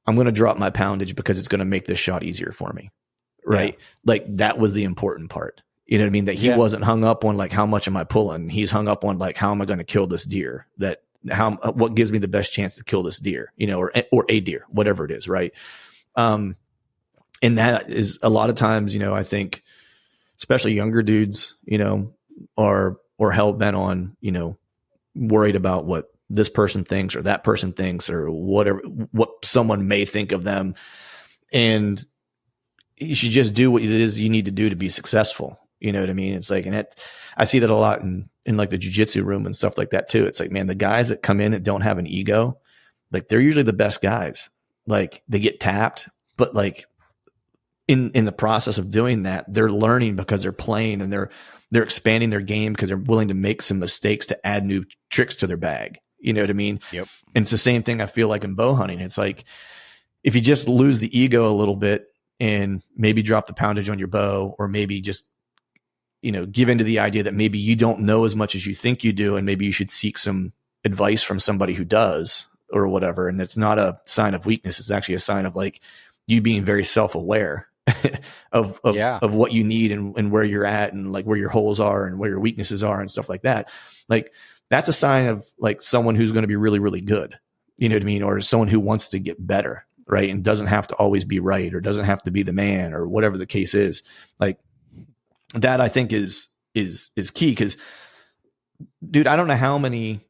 I'm going to drop my poundage because it's going to make this shot easier for me. Right. Yeah. Like that was the important part. You know what I mean? That he wasn't hung up on like, how much am I pulling? He's hung up on like, how am I going to kill this deer? What gives me the best chance to kill this deer, you know, or a deer, whatever it is. Right. And that is a lot of times, you know, I think especially younger dudes, you know, are hell bent on, you know, worried about what this person thinks or that person thinks or whatever, what someone may think of them. And you should just do what it is you need to do to be successful. You know what I mean? It's like, and I see that a lot in like the jiu-jitsu room and stuff like that too. It's like, man, the guys that come in that don't have an ego, like they're usually the best guys. Like they get tapped, but like in the process of doing that, they're learning because they're playing and they're expanding their game because they're willing to make some mistakes to add new tricks to their bag. You know what I mean? Yep. And it's the same thing I feel like in bow hunting. It's like, if you just lose the ego a little bit and maybe drop the poundage on your bow, or maybe just, you know, give into the idea that maybe you don't know as much as you think you do, and maybe you should seek some advice from somebody who does or whatever. And it's not a sign of weakness. It's actually a sign of like you being very self-aware of what you need and where you're at and like where your holes are and where your weaknesses are and stuff like that. Like that's a sign of like someone who's going to be really, really good. You know what I mean? Or someone who wants to get better. Right. And doesn't have to always be right, or doesn't have to be the man, or whatever the case is. Like that, I think is key. Cause dude, I don't know how many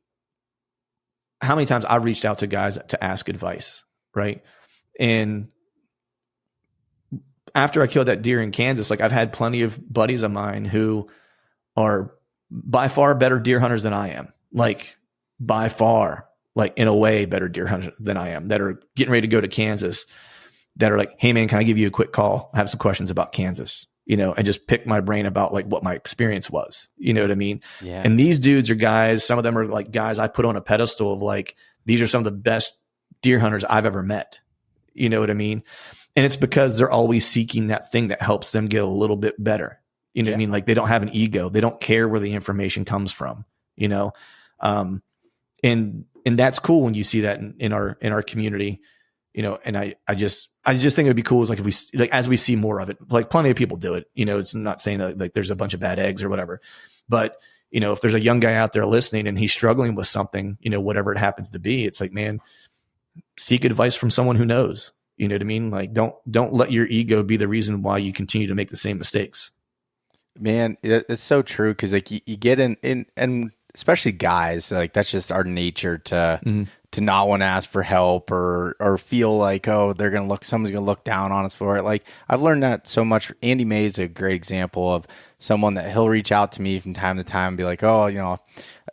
times I've reached out to guys to ask advice. Right. And after I killed that deer in Kansas, like I've had plenty of buddies of mine who are by far better deer hunters than I am. Like by far, like in a way better deer hunters than I am, that are getting ready to go to Kansas, that are like, hey man, can I give you a quick call? I have some questions about Kansas, you know, and just pick my brain about like what my experience was, you know what I mean? Yeah. And these dudes are guys, some of them are like guys I put on a pedestal of like, these are some of the best deer hunters I've ever met. You know what I mean? And it's because they're always seeking that thing that helps them get a little bit better. You know what I mean? Like they don't have an ego. They don't care where the information comes from, you know? And that's cool when you see that in our community, you know, and I just think it'd be cool is like if we, like, as we see more of it, like plenty of people do it, you know, it's not saying that like there's a bunch of bad eggs or whatever, but you know, if there's a young guy out there listening and he's struggling with something, you know, whatever it happens to be, it's like, man, seek advice from someone who knows, you know what I mean? Like, don't let your ego be the reason why you continue to make the same mistakes. Man, it's so true. Cause like you get in and especially guys, like that's just our nature to not want to ask for help or feel like, oh, someone's going to look down on us for it. Like I've learned that so much. Andy May is a great example of someone that he'll reach out to me from time to time and be like, oh, you know,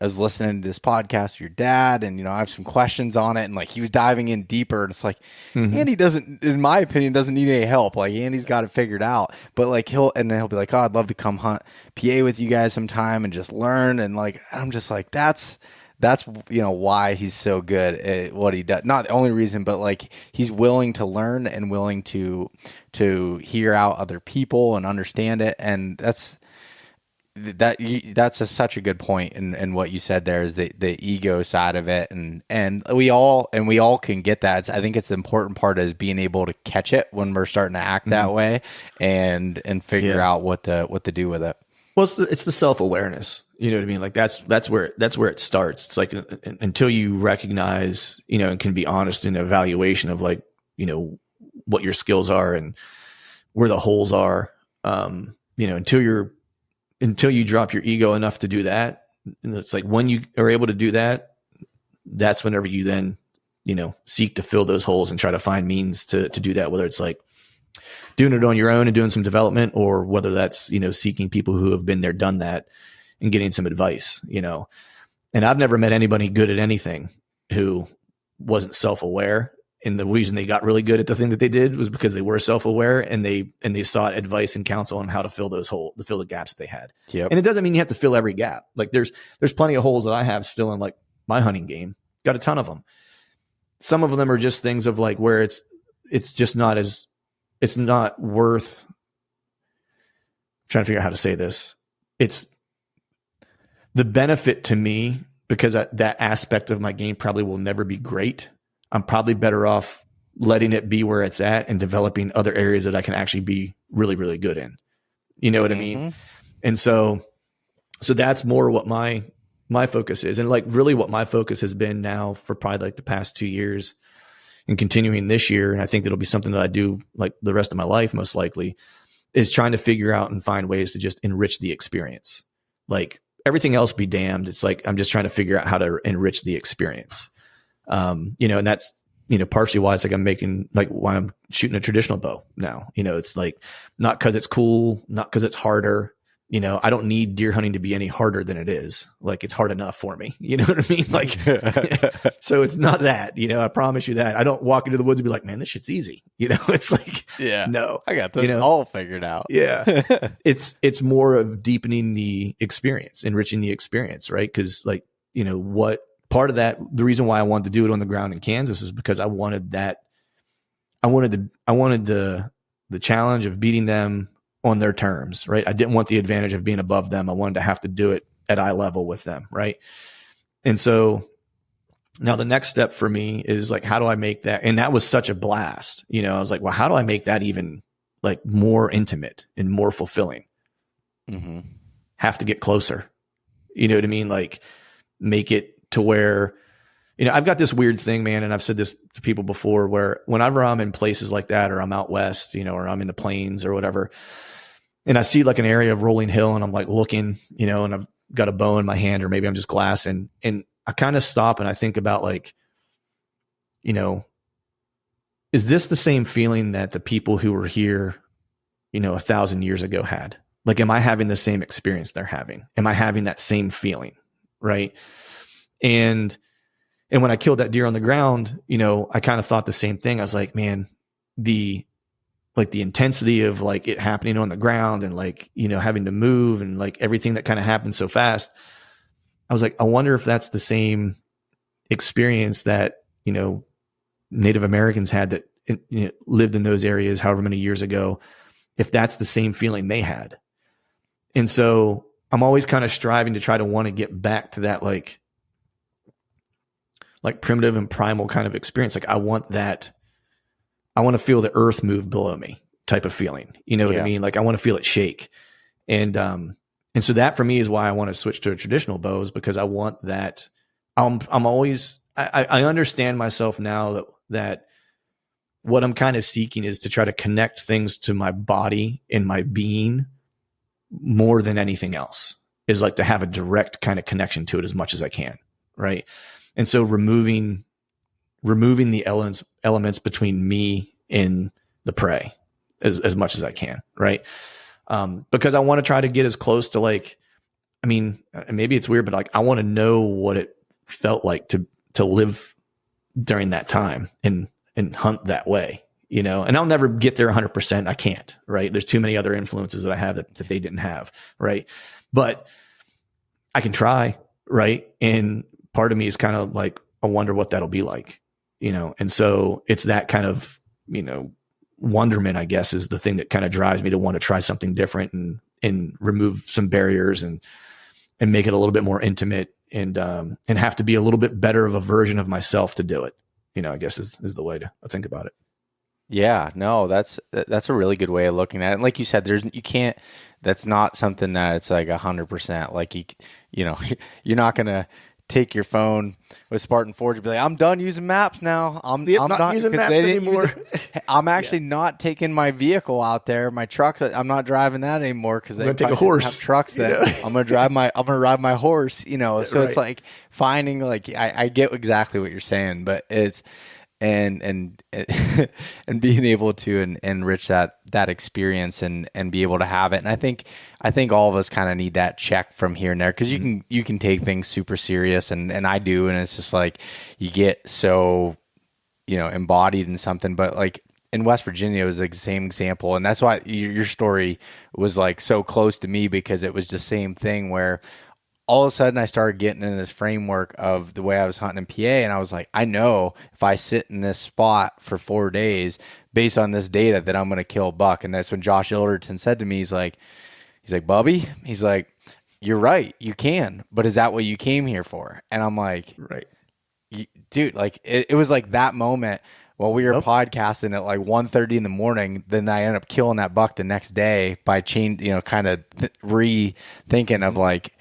I was listening to this podcast with your dad and, you know, I have some questions on it. And like, he was diving in deeper and it's like, Andy doesn't, in my opinion, doesn't need any help. Like Andy's got it figured out, but like he'll be like, oh, I'd love to come hunt PA with you guys sometime and just learn. And like, I'm just like, that's, you know, why he's so good at what he does. Not the only reason, but like he's willing to learn and willing to hear out other people and understand it. And that's such a good point. And what you said there is the ego side of it. And we all can get that. I think it's the important part is being able to catch it when we're starting to act that way and figure out what to do with it. Well, it's the self-awareness. You know what I mean? Like that's where it starts. It's like until you recognize, you know, and can be honest in evaluation of like, you know, what your skills are and where the holes are. You know, until you drop your ego enough to do that. And it's like when you are able to do that, that's whenever you then, you know, seek to fill those holes and try to find means to do that, whether it's like doing it on your own and doing some development, or whether that's, you know, seeking people who have been there, done that and getting some advice, you know. And I've never met anybody good at anything who wasn't self-aware. And the reason they got really good at the thing that they did was because they were self-aware and they sought advice and counsel on how to fill those holes, to fill the gaps that they had. Yep. And it doesn't mean you have to fill every gap. Like there's plenty of holes that I have still in like my hunting game. Got a ton of them. Some of them are just things of like where it's just not as, it's not worth, I'm trying to figure out how to say this. It's the benefit to me because that aspect of my game probably will never be great. I'm probably better off letting it be where it's at and developing other areas that I can actually be really, really good in. You know what I mean? And so that's more what my focus is. And like really what my focus has been now for probably like the past 2 years and continuing this year. And I think that'll be something that I do like the rest of my life, most likely, is trying to figure out and find ways to just enrich the experience. Like everything else be damned. It's like, I'm just trying to figure out how to enrich the experience. You know, and that's, you know, partially why it's like I'm making, like, why I'm shooting a traditional bow now. You know, it's like, not because it's cool, not because it's harder. You know, I don't need deer hunting to be any harder than it is. Like, it's hard enough for me. You know what I mean? Like, so it's not that, you know, I promise you that. I don't walk into the woods and be like, man, this shit's easy. You know, it's like, Yeah. no, I got this, you know, all figured out. Yeah. It's more of deepening the experience, enriching the experience, right? Because, like, you know, what part of that, the reason why I wanted to do it on the ground in Kansas is because I wanted that. I wanted the challenge of beating them on their terms, right? I didn't want the advantage of being above them. I wanted to have to do it at eye level with them, right? And so now the next step for me is like, how do I make that? And that was such a blast. You know, I was like, well, how do I make that even like more intimate and more fulfilling? Mm-hmm. Have to get closer. You know what I mean? Like, make it to where, you know, I've got this weird thing, man. And I've said this to people before, where whenever I'm in places like that, or I'm out West, you know, or I'm in the plains or whatever, and I see like an area of rolling hill and I'm like looking, you know, and I've got a bow in my hand, or maybe I'm just glassing, and I kind of stop and I think about, like, you know, is this the same feeling that the people who were here, you know, 1,000 years ago had? Like, am I having the same experience they're having? Am I having that same feeling? Right. And when I killed that deer on the ground, you know, I kind of thought the same thing. I was like, man, the intensity of like it happening on the ground, and like, you know, having to move, and like everything that kind of happened so fast. I was like, I wonder if that's the same experience that, you know, Native Americans had that, you know, lived in those areas however many years ago, if that's the same feeling they had. And so I'm always kind of striving to try to want to get back to that, like primitive and primal kind of experience. Like, I want that. I want to feel the earth move below me type of feeling. You know what I mean? Like, I want to feel it shake. And so that for me is why I want to switch to a traditional bows, because I want that. I understand myself now that what I'm kind of seeking is to try to connect things to my body and my being more than anything else, is like to have a direct kind of connection to it as much as I can. Right. And so removing the elements between me and the prey as much as I can. Right. Because I want to try to get as close to, like, I mean, maybe it's weird, but like, I want to know what it felt like to live during that time and hunt that way, you know, and I'll never get there 100%. I can't, right. There's too many other influences that I have that they didn't have. Right. But I can try. Right. And part of me is kind of like, I wonder what that'll be like, you know? And so it's that kind of, you know, wonderment, I guess, is the thing that kind of drives me to want to try something different and remove some barriers and make it a little bit more intimate and have to be a little bit better of a version of myself to do it, you know, I guess is the way to think about it. Yeah, no, that's a really good way of looking at it. And like you said, that's not something that it's like 100%. Like, you know, you're not going to take your phone with Spartan Forge and be like, I'm done using maps now. I'm not using maps anymore. I'm actually not taking my vehicle out there, my trucks. I'm not driving that anymore because they take a horse. Have trucks. Then I'm gonna ride my horse. You know, so It's like finding, like, I get exactly what you're saying, but it's and being able to enrich that experience and be able to have it. And I think all of us kind of need that check from here and there, because you can take things super serious, and I do, and it's just like you get so, you know, embodied in something. But like in West Virginia, it was like the same example, and that's why your story was like so close to me, because it was the same thing where all of a sudden I started getting in this framework of the way I was hunting in PA. And I was like, I know if I sit in this spot for 4 days based on this data that I'm going to kill a buck. And that's when Josh Ilderton said to me, he's like, Bubby, he's like, you're right. You can, but is that what you came here for? And I'm like, right, dude, like it was like that moment while we were podcasting at like 1:30 in the morning. Then I ended up killing that buck the next day by kind of rethinking of like,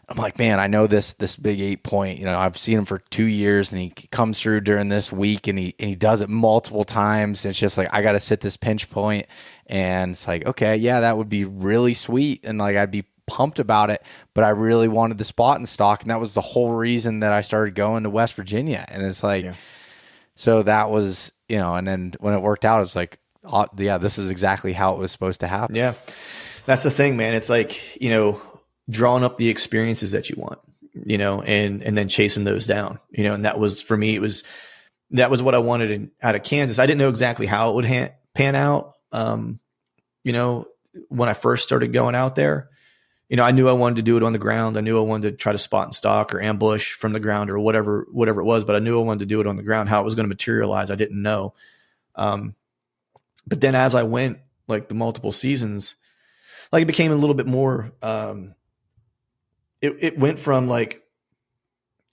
I'm like, man, I know this big 8-point, you know, I've seen him for 2 years, and he comes through during this week, and he does it multiple times. And it's just like, I got to sit this pinch point, and it's like, okay, yeah, that would be really sweet. And like, I'd be pumped about it, but I really wanted the spot and stock. And that was the whole reason that I started going to West Virginia. And it's like, so that was, and then when it worked out, it was like, this is exactly how it was supposed to happen. Yeah. That's the thing, man. It's like, drawing up the experiences that you want, and then chasing those down, and that was, for me, that was what I wanted out of Kansas. I didn't know exactly how it would pan out. When I first started going out there, I knew I wanted to do it on the ground. I knew I wanted to try to spot and stalk or ambush from the ground or whatever it was, but I knew I wanted to do it on the ground. How it was going to materialize, I didn't know. But then as I went, like the multiple seasons, like it became a little bit more, it went from like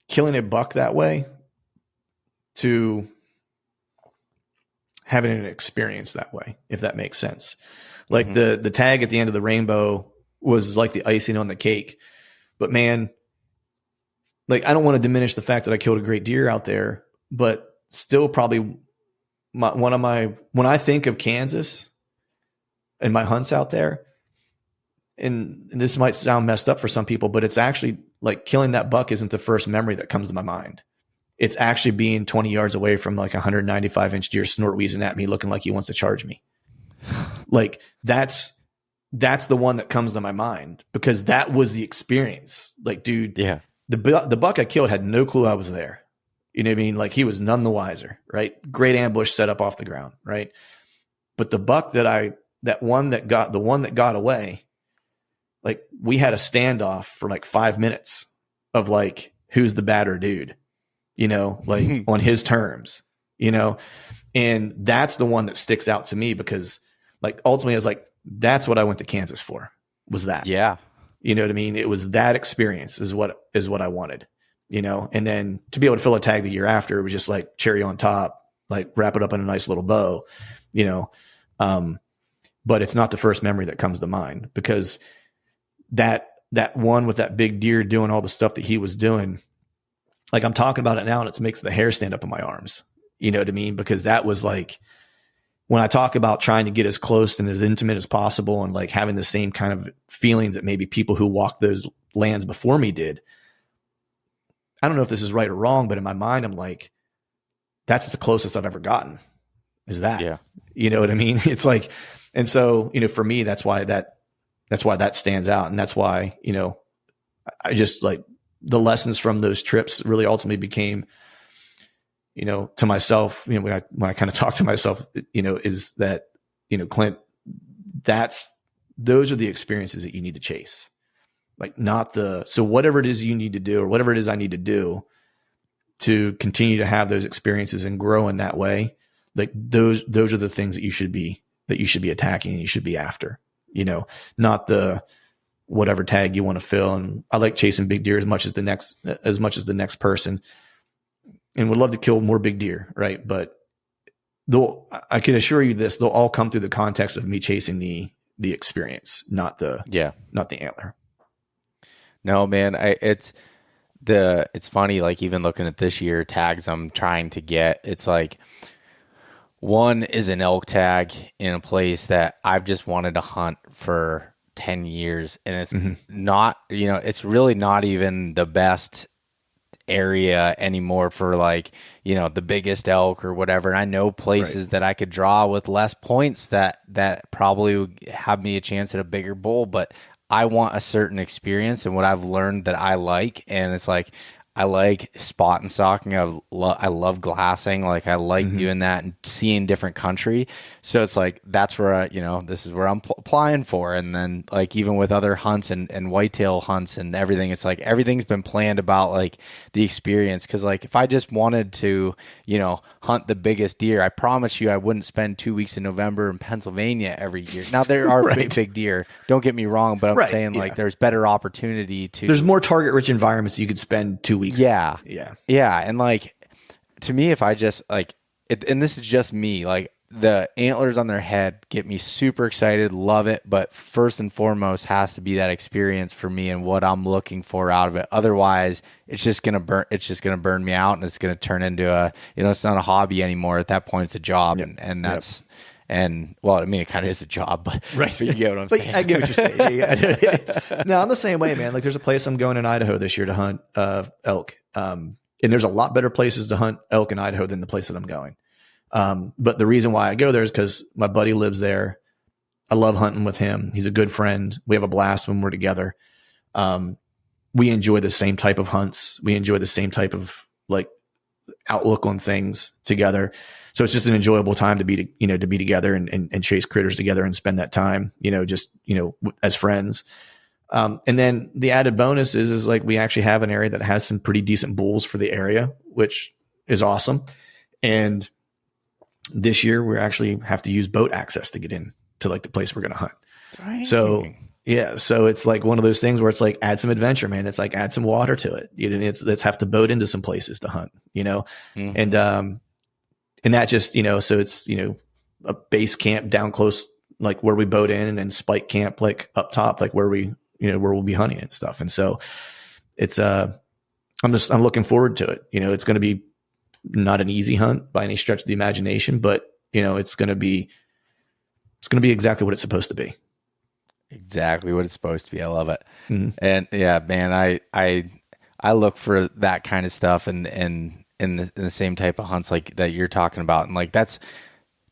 killing a buck that way to having an experience that way, if that makes sense. Like the tag at the end of the rainbow was like the icing on the cake. But man, like I don't want to diminish the fact that I killed a great deer out there, but still probably when I think of Kansas and my hunts out there, and this might sound messed up for some people, but it's actually like killing that buck isn't the first memory that comes to my mind. It's actually being 20 yards away from like a 195-inch deer snort wheezing at me, looking like he wants to charge me. Like that's the one that comes to my mind because that was the experience. Like, dude, the buck I killed had no clue I was there. You know what I mean? Like he was none the wiser, right? Great ambush set up off the ground, right? But the buck the one that got away, like we had a standoff for like 5 minutes of like, who's the badder dude, like on his terms, and that's the one that sticks out to me because like ultimately I was like, that's what I went to Kansas for, was that. Yeah. You know what I mean? It was that experience is what I wanted, and then to be able to fill a tag the year after, it was just like cherry on top, like wrap it up in a nice little bow, but it's not the first memory that comes to mind because that one with that big deer doing all the stuff that he was doing, like I'm talking about it now and it makes the hair stand up on my arms. You know what I mean? Because that was like, when I talk about trying to get as close and as intimate as possible and like having the same kind of feelings that maybe people who walked those lands before me did. I don't know if this is right or wrong, but in my mind, I'm like, that's the closest I've ever gotten is that, you know what I mean? It's like, and so, for me, that's why that stands out. And that's why, I just like the lessons from those trips really ultimately became, to myself, when I kind of talk to myself, is that, Clint, those are the experiences that you need to chase. Like so whatever it is you need to do or whatever it is I need to do to continue to have those experiences and grow in that way. Like those are the things that you should be attacking and you should be after, not the whatever tag you want to fill. And I like chasing big deer as much as the next person. And would love to kill more big deer, right? But I can assure you this, they'll all come through the context of me chasing the experience, not the antler. No, man, it's funny, like even looking at this year tags I'm trying to get, it's like one is an elk tag in a place that I've just wanted to hunt for 10 years. And it's not, it's really not even the best area anymore for like, the biggest elk or whatever. And I know places that I could draw with less points that probably would have me a chance at a bigger bull, but I want a certain experience and what I've learned that I like. And it's like, I like spot and stalking. I love glassing. Like I like doing that and seeing different country. So it's like, that's where this is where I'm applying for. And then like, even with other hunts and whitetail hunts and everything, it's like, everything's been planned about like the experience. Cause like, if I just wanted to, hunt the biggest deer, I promise you, I wouldn't spend 2 weeks in November in Pennsylvania every year. Now there are big deer, don't get me wrong, but I'm saying like, there's better opportunity there's more target rich environments you could spend 2 weeks. Yeah. And like, to me, if I just like it, and this is just me, like the antlers on their head get me super excited, love it. But first and foremost has to be that experience for me and what I'm looking for out of it. Otherwise it's just going to burn me out and it's going to turn into it's not a hobby anymore. At that point, it's a job. And that's, And well, I mean, it kind of is a job, but Right. but you get what I'm But saying. I get what you're saying. Yeah. No, I'm the same way, man. Like there's a place I'm going in Idaho this year to hunt elk. And there's a lot better places to hunt elk in Idaho than the place that I'm going. But the reason why I go there is because my buddy lives there. I love hunting with him. He's a good friend. We have a blast when we're together. We enjoy the same type of hunts. We enjoy the same type of like outlook on things together. So it's just an enjoyable time to be, to be together and chase critters together and spend that time, as friends. And then the added bonus is like, we actually have an area that has some pretty decent bulls for the area, which is awesome. And this year we actually have to use boat access to get in to like the place we're going to hunt. Dang. So yeah. So it's like one of those things where it's like, add some adventure, man. It's like, add some water to it. Let's have to boat into some places to hunt, Mm-hmm. and that just, so it's, a base camp down close, like where we boat in, and then spike camp, like up top, like where we, where we'll be hunting and stuff. And so it's, I'm looking forward to it. It's going to be not an easy hunt by any stretch of the imagination, but it's going to be exactly what it's supposed to be. Exactly what it's supposed to be. I love it. Mm-hmm. And yeah, man, I look for that kind of stuff and in the same type of hunts like that you're talking about. And like, that's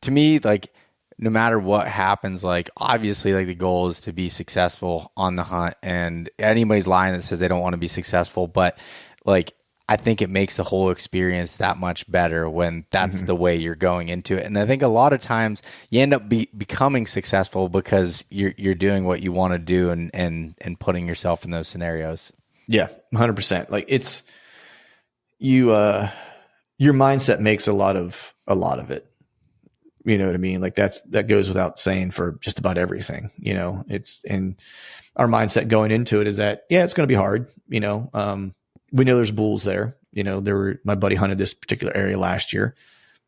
to me, like, no matter what happens, like obviously like the goal is to be successful on the hunt, and anybody's lying that says they don't want to be successful. But like, I think it makes the whole experience that much better when that's Mm-hmm. the way you're going into it. And I think a lot of times you end up becoming successful because you're doing what you want to do and putting yourself in those scenarios. Yeah, 100%. Like it's your mindset makes a lot of it. You know what I mean? Like that goes without saying for just about everything. And our mindset going into it is that, yeah, it's going to be hard. We know there's bulls there. My buddy hunted this particular area last year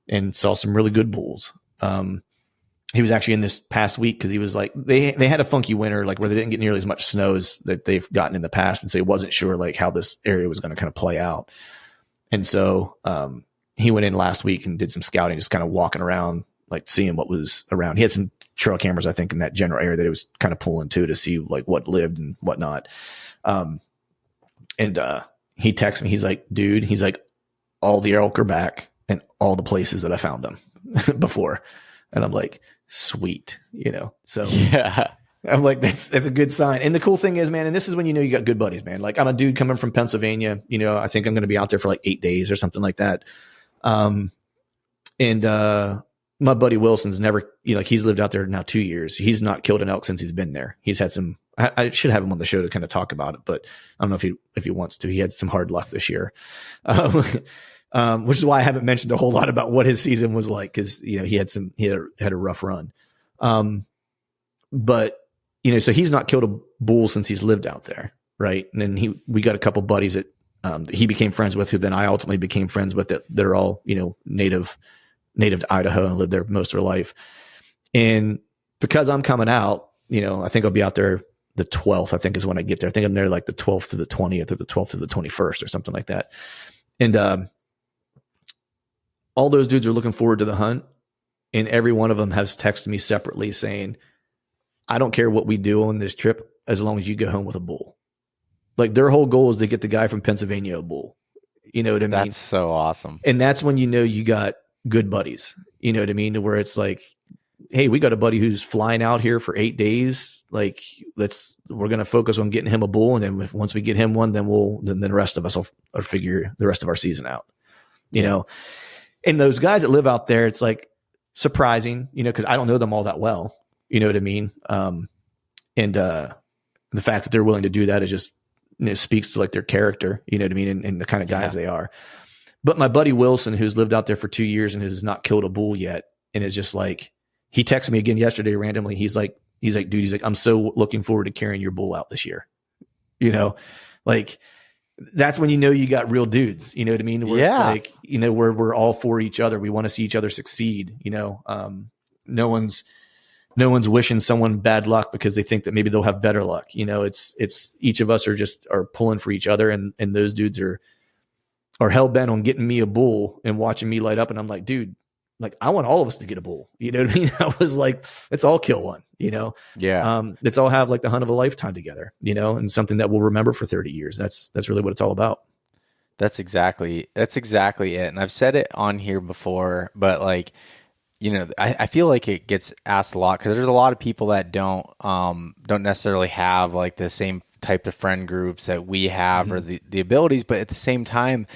and saw some really good bulls. He was actually in this past week because he was like, they had a funky winter, like where they didn't get nearly as much snows that they've gotten in the past. And so he wasn't sure like how this area was going to kind of play out. And so he went in last week and did some scouting, just kind of walking around, like seeing what was around. He had some trail cameras, I think, in that general area that it was kind of pulling to see like what lived and whatnot. He texted me. He's like, dude, all the elk are back and all the places that I found them before. And I'm like, sweet, so Yeah. I'm like, that's a good sign. And the cool thing is, man, and this is when, you got good buddies, man. Like I'm a dude coming from Pennsylvania, I think I'm going to be out there for like 8 days or something like that. My buddy Wilson's never, he's lived out there now 2 years. He's not killed an elk since he's been there. He's had some, I should have him on the show to kind of talk about it, but I don't know if he wants to. He had some hard luck this year, which is why I haven't mentioned a whole lot about what his season was like. Cause he had a rough run. But so he's not killed a bull since he's lived out there. Right. And then we got a couple buddies that he became friends with, who then I ultimately became friends with, that they're all, native to Idaho and lived there most of their life. And because I'm coming out, I think I'll be out there the 12th, I think is when I get there. I think I'm there like the 12th to the 20th or the 12th to the 21st or something like that. And all those dudes are looking forward to the hunt. And every one of them has texted me separately saying, I don't care what we do on this trip as long as you go home with a bull. Like their whole goal is to get the guy from Pennsylvania a bull. You know what I mean? That's so awesome. And that's when you got good buddies. You know what I mean? To where it's like, hey, we got a buddy who's flying out here for 8 days. Like we're going to focus on getting him a bull. And then once we get him one, then then the rest of us will figure the rest of our season out, and those guys that live out there, it's like surprising, cause I don't know them all that well, you know what I mean? The fact that they're willing to do that is just, speaks to like their character, you know what I mean? And the kind of guys they are. But my buddy Wilson, who's lived out there for 2 years and has not killed a bull yet, and is just like, he texted me again yesterday randomly. He's like, dude, I'm so looking forward to carrying your bull out this year. Like that's when you got real dudes. You know what I mean? Where it's like, where we're all for each other. We want to see each other succeed. No one's wishing someone bad luck because they think that maybe they'll have better luck. It's each of us are pulling for each other, and those dudes are hell bent on getting me a bull and watching me light up. And I'm like, dude, like, I want all of us to get a bull. You know what I mean? I was like, let's all kill one, you know? Yeah. Let's all have like the hunt of a lifetime together, you know, and something that we'll remember for 30 years. That's really what it's all about. That's exactly it. And I've said it on here before, but like, I feel like it gets asked a lot because there's a lot of people that don't necessarily have like the same type of friend groups that we have or the abilities, but at the same time,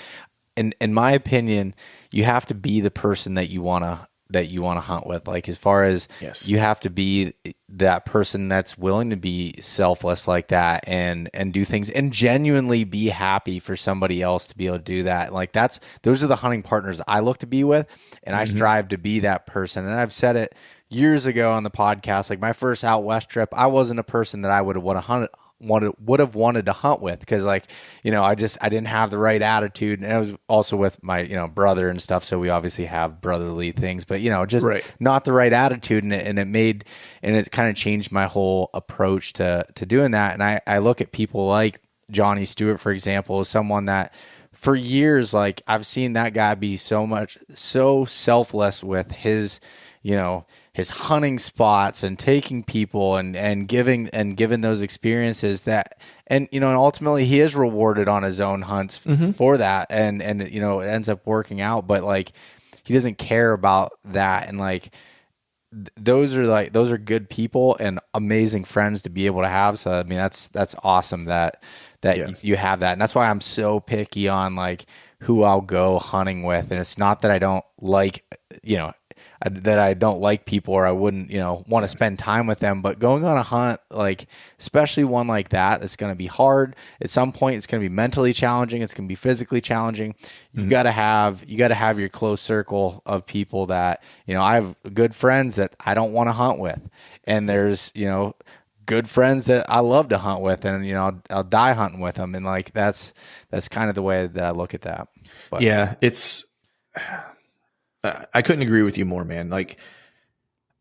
in my opinion, you have to be the person that you want to hunt with. Like, as far as you have to be that person that's willing to be selfless like that and do things and genuinely be happy for somebody else to be able to do that. Like, those are the hunting partners I look to be with, and I strive to be that person. And I've said it years ago on the podcast, like my first out west trip, I wasn't a person that I would have wanted to hunt with, because like, I didn't have the right attitude, and I was also with my brother and stuff, so we obviously have brotherly things, but not the right attitude, and it kind of changed my whole approach to doing that. And I look at people like Johnny Stewart, for example, as someone that for years, like, I've seen that guy be so selfless with his his hunting spots and taking people and giving those experiences that, and ultimately he is rewarded on his own hunts for that, and it ends up working out, but like, he doesn't care about that. And like, those are good people and amazing friends to be able to have. So I mean, that's awesome that you have that. And that's why I'm so picky on like who I'll go hunting with. And it's not that I don't like, that I don't like people or I wouldn't, want to spend time with them, but going on a hunt, like, especially one like that, that's going to be hard. At some point, it's going to be mentally challenging. It's going to be physically challenging. You got to have your close circle of people that, I have good friends that I don't want to hunt with. And there's, good friends that I love to hunt with, and, I'll die hunting with them. And like, that's kind of the way that I look at that. But yeah, I couldn't agree with you more, man. Like,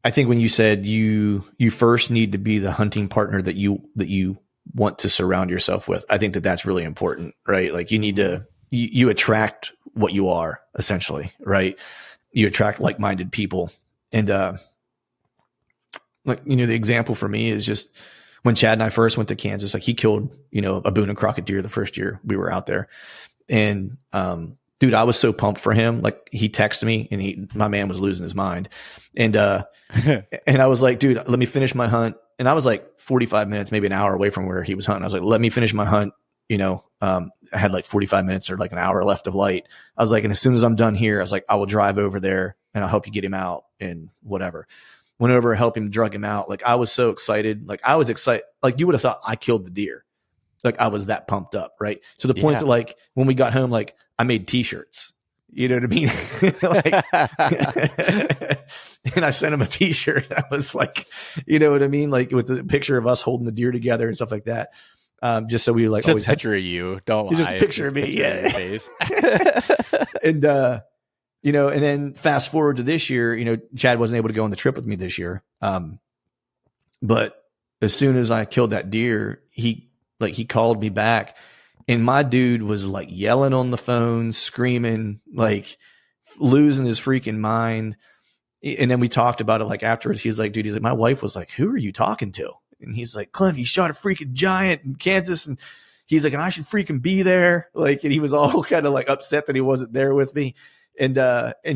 I think when you said you first need to be the hunting partner that you want to surround yourself with, I think that's really important, right? Like, you need to, you attract what you are, essentially, right? You attract like-minded people. And, like, the example for me is just when Chad and I first went to Kansas, like, he killed, a Boone and Crockett deer the first year we were out there. And, dude, I was so pumped for him. Like, he texted me, and my man was losing his mind. And, and I was like, dude, let me finish my hunt. And I was like 45 minutes, maybe an hour away from where he was hunting. I was like, let me finish my hunt. I had like 45 minutes or like an hour left of light. I was like, and as soon as I'm done here, I was like, I will drive over there and I'll help you get him out and whatever. Went over, helped him, drug him out. Like, I was so excited. Like, I was excited. Like, you would have thought I killed the deer. Like, I was that pumped up. Right. To the point that, like, when we got home, like, I made t-shirts, you know what I mean? Like, and I sent him a t-shirt. I was like, you know what I mean? Like, with the picture of us holding the deer together and stuff like that. Just so we like just always picture you. Don't lie. Just picture me. Yeah. Face. And, and then fast forward to this year, Chad wasn't able to go on the trip with me this year. But as soon as I killed that deer, he called me back, and my dude was like yelling on the phone, screaming, like losing his freaking mind. And then we talked about it like afterwards. He's like, my wife was like, who are you talking to? And he's like, Clint, he shot a freaking giant in Kansas. And he's like, and I should freaking be there. Like, and he was all kind of like upset that he wasn't there with me. And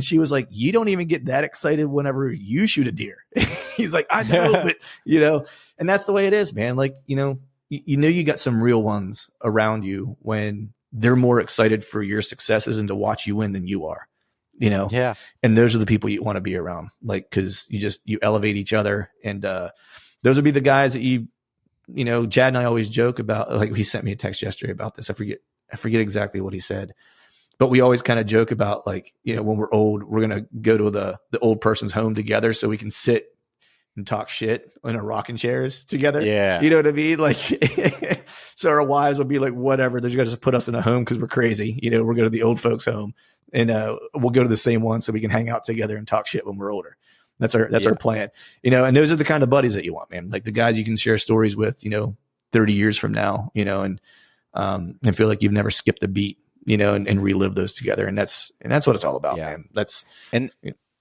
she was like, you don't even get that excited whenever you shoot a deer. He's like, I know, but and that's the way it is, man. Like, you got some real ones around you when they're more excited for your successes and to watch you win than you are, Yeah. And those are the people you want to be around, like, cause you elevate each other. And, those would be the guys that Chad and I always joke about. Like, he sent me a text yesterday about this. I forget exactly what he said. But we always kind of joke about, like, when we're old, we're going to go to the old person's home together so we can sit and talk shit in our rocking chairs together. Yeah. You know what I mean? Like, so our wives will be like, whatever, they're just going to put us in a home because we're crazy. We're going to the old folks' home, and we'll go to the same one so we can hang out together and talk shit when we're older. That's our plan. And those are the kind of buddies that you want, man. Like, the guys you can share stories with, 30 years from now, and feel like you've never skipped a beat. And relive those together. And that's what it's all about, man.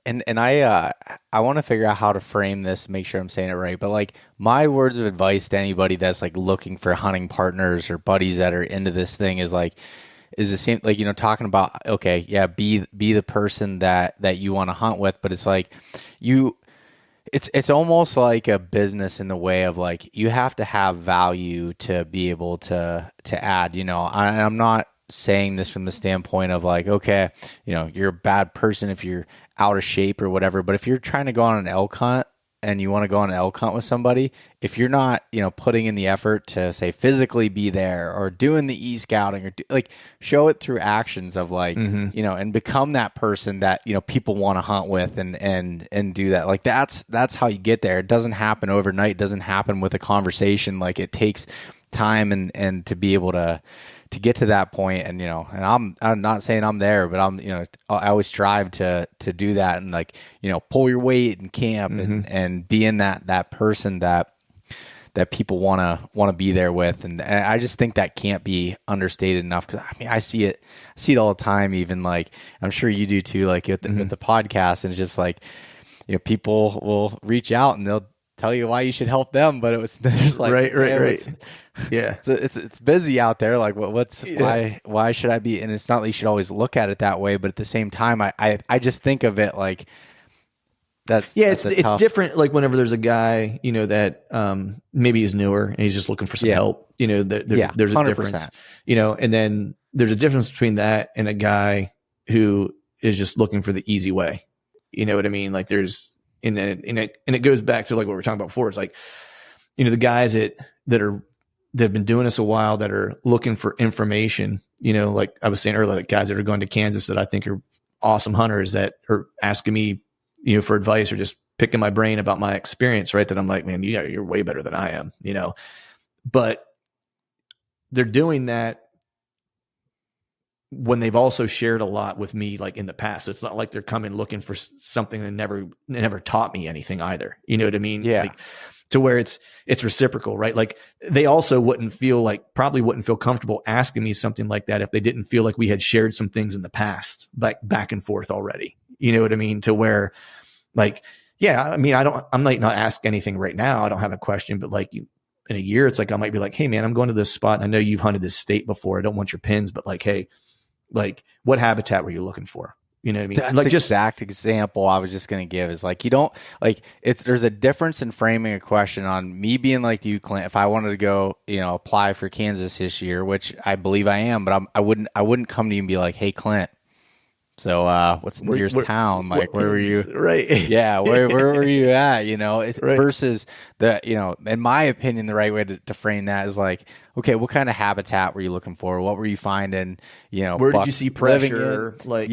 And I want to figure out how to frame this, make sure I'm saying it right. But like my words of advice to anybody that's like looking for hunting partners or buddies that are into this thing is the same, like, talking about, okay, yeah, be the person that you want to hunt with, but it's like it's almost like a business in the way of like you have to have value to be able to add. I'm not saying this from the standpoint of like, okay, you're a bad person if you're out of shape or whatever, but if you're trying to go on an elk hunt and you want to go on an elk hunt with somebody, if you're not, putting in the effort to say physically be there or doing the e-scouting or like show it through actions of like, and become that person that, people want to hunt with and do that. Like that's how you get there. It doesn't happen overnight. It doesn't happen with a conversation. Like it takes time and to be able to get to that point. And, and I'm not saying I'm there, but I always strive to do that and like, pull your weight and camp and being that person that people want to be there with. And I just think that can't be understated enough. Cause I mean, I see it all the time, even like, I'm sure you do too, like with the podcast. And it's just like, people will reach out and they'll tell you why you should help them, but there's like right. Yeah, it's busy out there. Like why should I be? And it's not that you should always look at it that way, but at the same time, I just think of it like it's different. Like whenever there's a guy that maybe he's newer and he's just looking for some help. There's a 100%. Difference. And then there's a difference between that and a guy who is just looking for the easy way. You know what I mean? Like there's and it goes back to like what we were talking about before. It's like, the guys that have been doing this a while that are looking for information, like I was saying earlier, like guys that are going to Kansas that I think are awesome hunters that are asking me, for advice or just picking my brain about my experience, right? That I'm like, man, you're way better than I am, but they're doing that when they've also shared a lot with me, like in the past. So it's not like they're coming looking for something that never taught me anything either. You know what I mean? Yeah. Like, to where it's reciprocal, right? Like they also probably wouldn't feel comfortable asking me something like that if they didn't feel like we had shared some things in the past, like back and forth already. You know what I mean? To where like, yeah, I mean, I'm like not ask anything right now. I don't have a question, but like in a year, it's like, I might be like, hey man, I'm going to this spot. And I know you've hunted this state before. I don't want your pins, but like, hey, like what habitat were you looking for? You know what I mean? That's like the just exact example I was just going to give is like, you don't like there's a difference in framing a question on me being like you, Clint. If I wanted to go, apply for Kansas this year, which I believe I am, but I wouldn't come to you and be like, hey, Clint, so what's the nearest town? Like, where were you? Right. Yeah. Where were you at? Right. Versus in my opinion, the right way to frame that is like, okay, what kind of habitat were you looking for? What were you finding? Where did you see pressure? Like,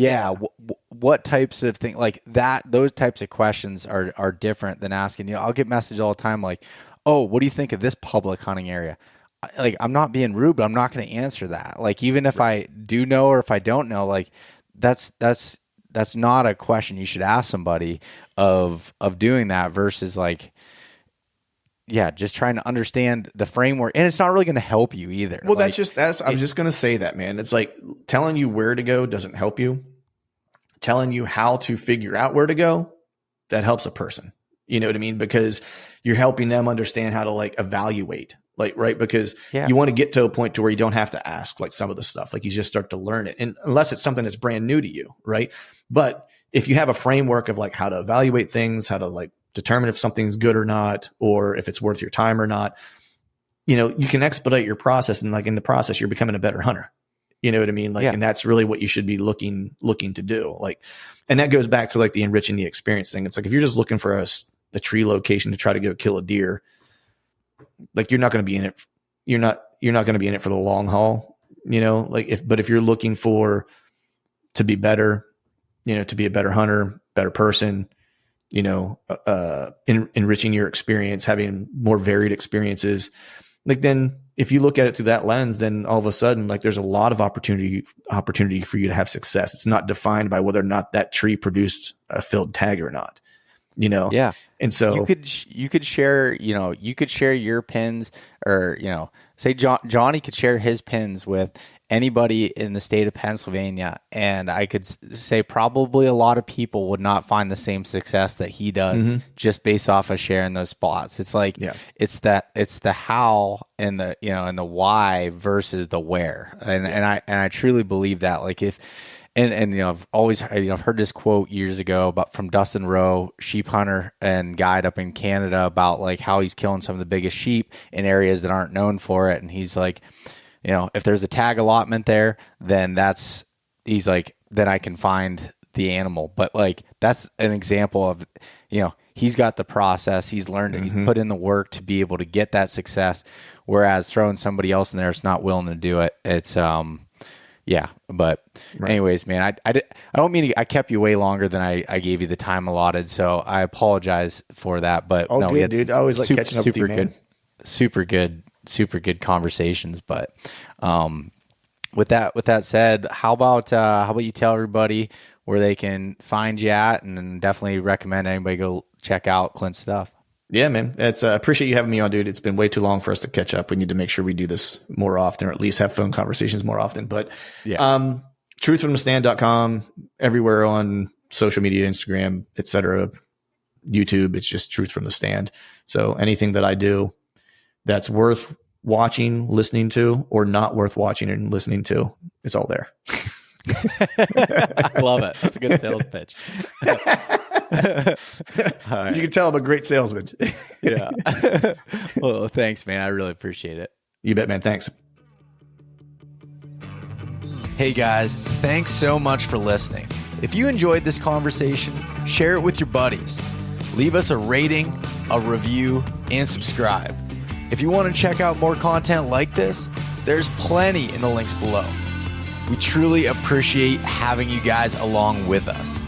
what types of things like that? Those types of questions are different than asking, I'll get messages all the time. Like, oh, what do you think of this public hunting area? Like, I'm not being rude, but I'm not going to answer that. Like, even if I do know, or if I don't know, like, that's not a question you should ask somebody of doing that versus like, just trying to understand the framework, and it's not really going to help you either. Well, I was just going to say that, man. It's like telling you where to go doesn't help you. Telling you how to figure out where to go, that helps a person. You know what I mean? Because you're helping them understand how to like evaluate. Like, right. Because you want to get to a point to where you don't have to ask like some of the stuff, like you just start to learn it. And unless it's something that's brand new to you. Right. But if you have a framework of like how to evaluate things, how to like determine if something's good or not, or if it's worth your time or not, you can expedite your process. And like in the process, you're becoming a better hunter. You know what I mean? Like, and that's really what you should be looking to do. Like, and that goes back to like the enriching the experience thing. It's like, if you're just looking for a tree location to try to go kill a deer, like you're not going to be in it. You're not going to be in it for the long haul, like if you're looking to be better, to be a better hunter, better person, enriching your experience, having more varied experiences, like then if you look at it through that lens, then all of a sudden, like there's a lot of opportunity for you to have success. It's not defined by whether or not that tree produced a filled tag or not. Yeah. And so you could share, you could share your pins, or, say Johnny could share his pins with anybody in the state of Pennsylvania, and I could say probably a lot of people would not find the same success that he does just based off of sharing those spots. It's like it's the how and the and the why versus the where, and I truly believe that. Like if and I've always I've heard this quote years ago from Dustin Rowe, sheep hunter and guide up in Canada, about like how he's killing some of the biggest sheep in areas that aren't known for it, and he's like, if there's a tag allotment there, then he's like, then I can find the animal. But like, that's an example of, he's got the process, he's learned it, he's put in the work to be able to get that success. Whereas throwing somebody else in there is not willing to do it. It's, but anyways, man, I don't mean I kept you way longer than I gave you the time allotted. So I apologize for that, but no, good, dude. I always like catching up with you, man. Super good conversations. But with that said, how about you tell everybody where they can find you at, and then definitely recommend anybody go check out Clint's stuff. Yeah, man. It's appreciate you having me on, dude. It's been way too long for us to catch up. We need to make sure we do this more often, or at least have phone conversations more often. But truthfromthestand.com, everywhere on social media, Instagram, etc., YouTube, it's just Truth from the Stand. So anything that I do that's worth watching, listening to, or not worth watching and listening to, it's all there. I love it. That's a good sales pitch. Right. You can tell I'm a great salesman. Yeah. Well, thanks, man. I really appreciate it. You bet, man. Thanks. Hey, guys. Thanks so much for listening. If you enjoyed this conversation, share it with your buddies. Leave us a rating, a review, and subscribe. If you want to check out more content like this, there's plenty in the links below. We truly appreciate having you guys along with us.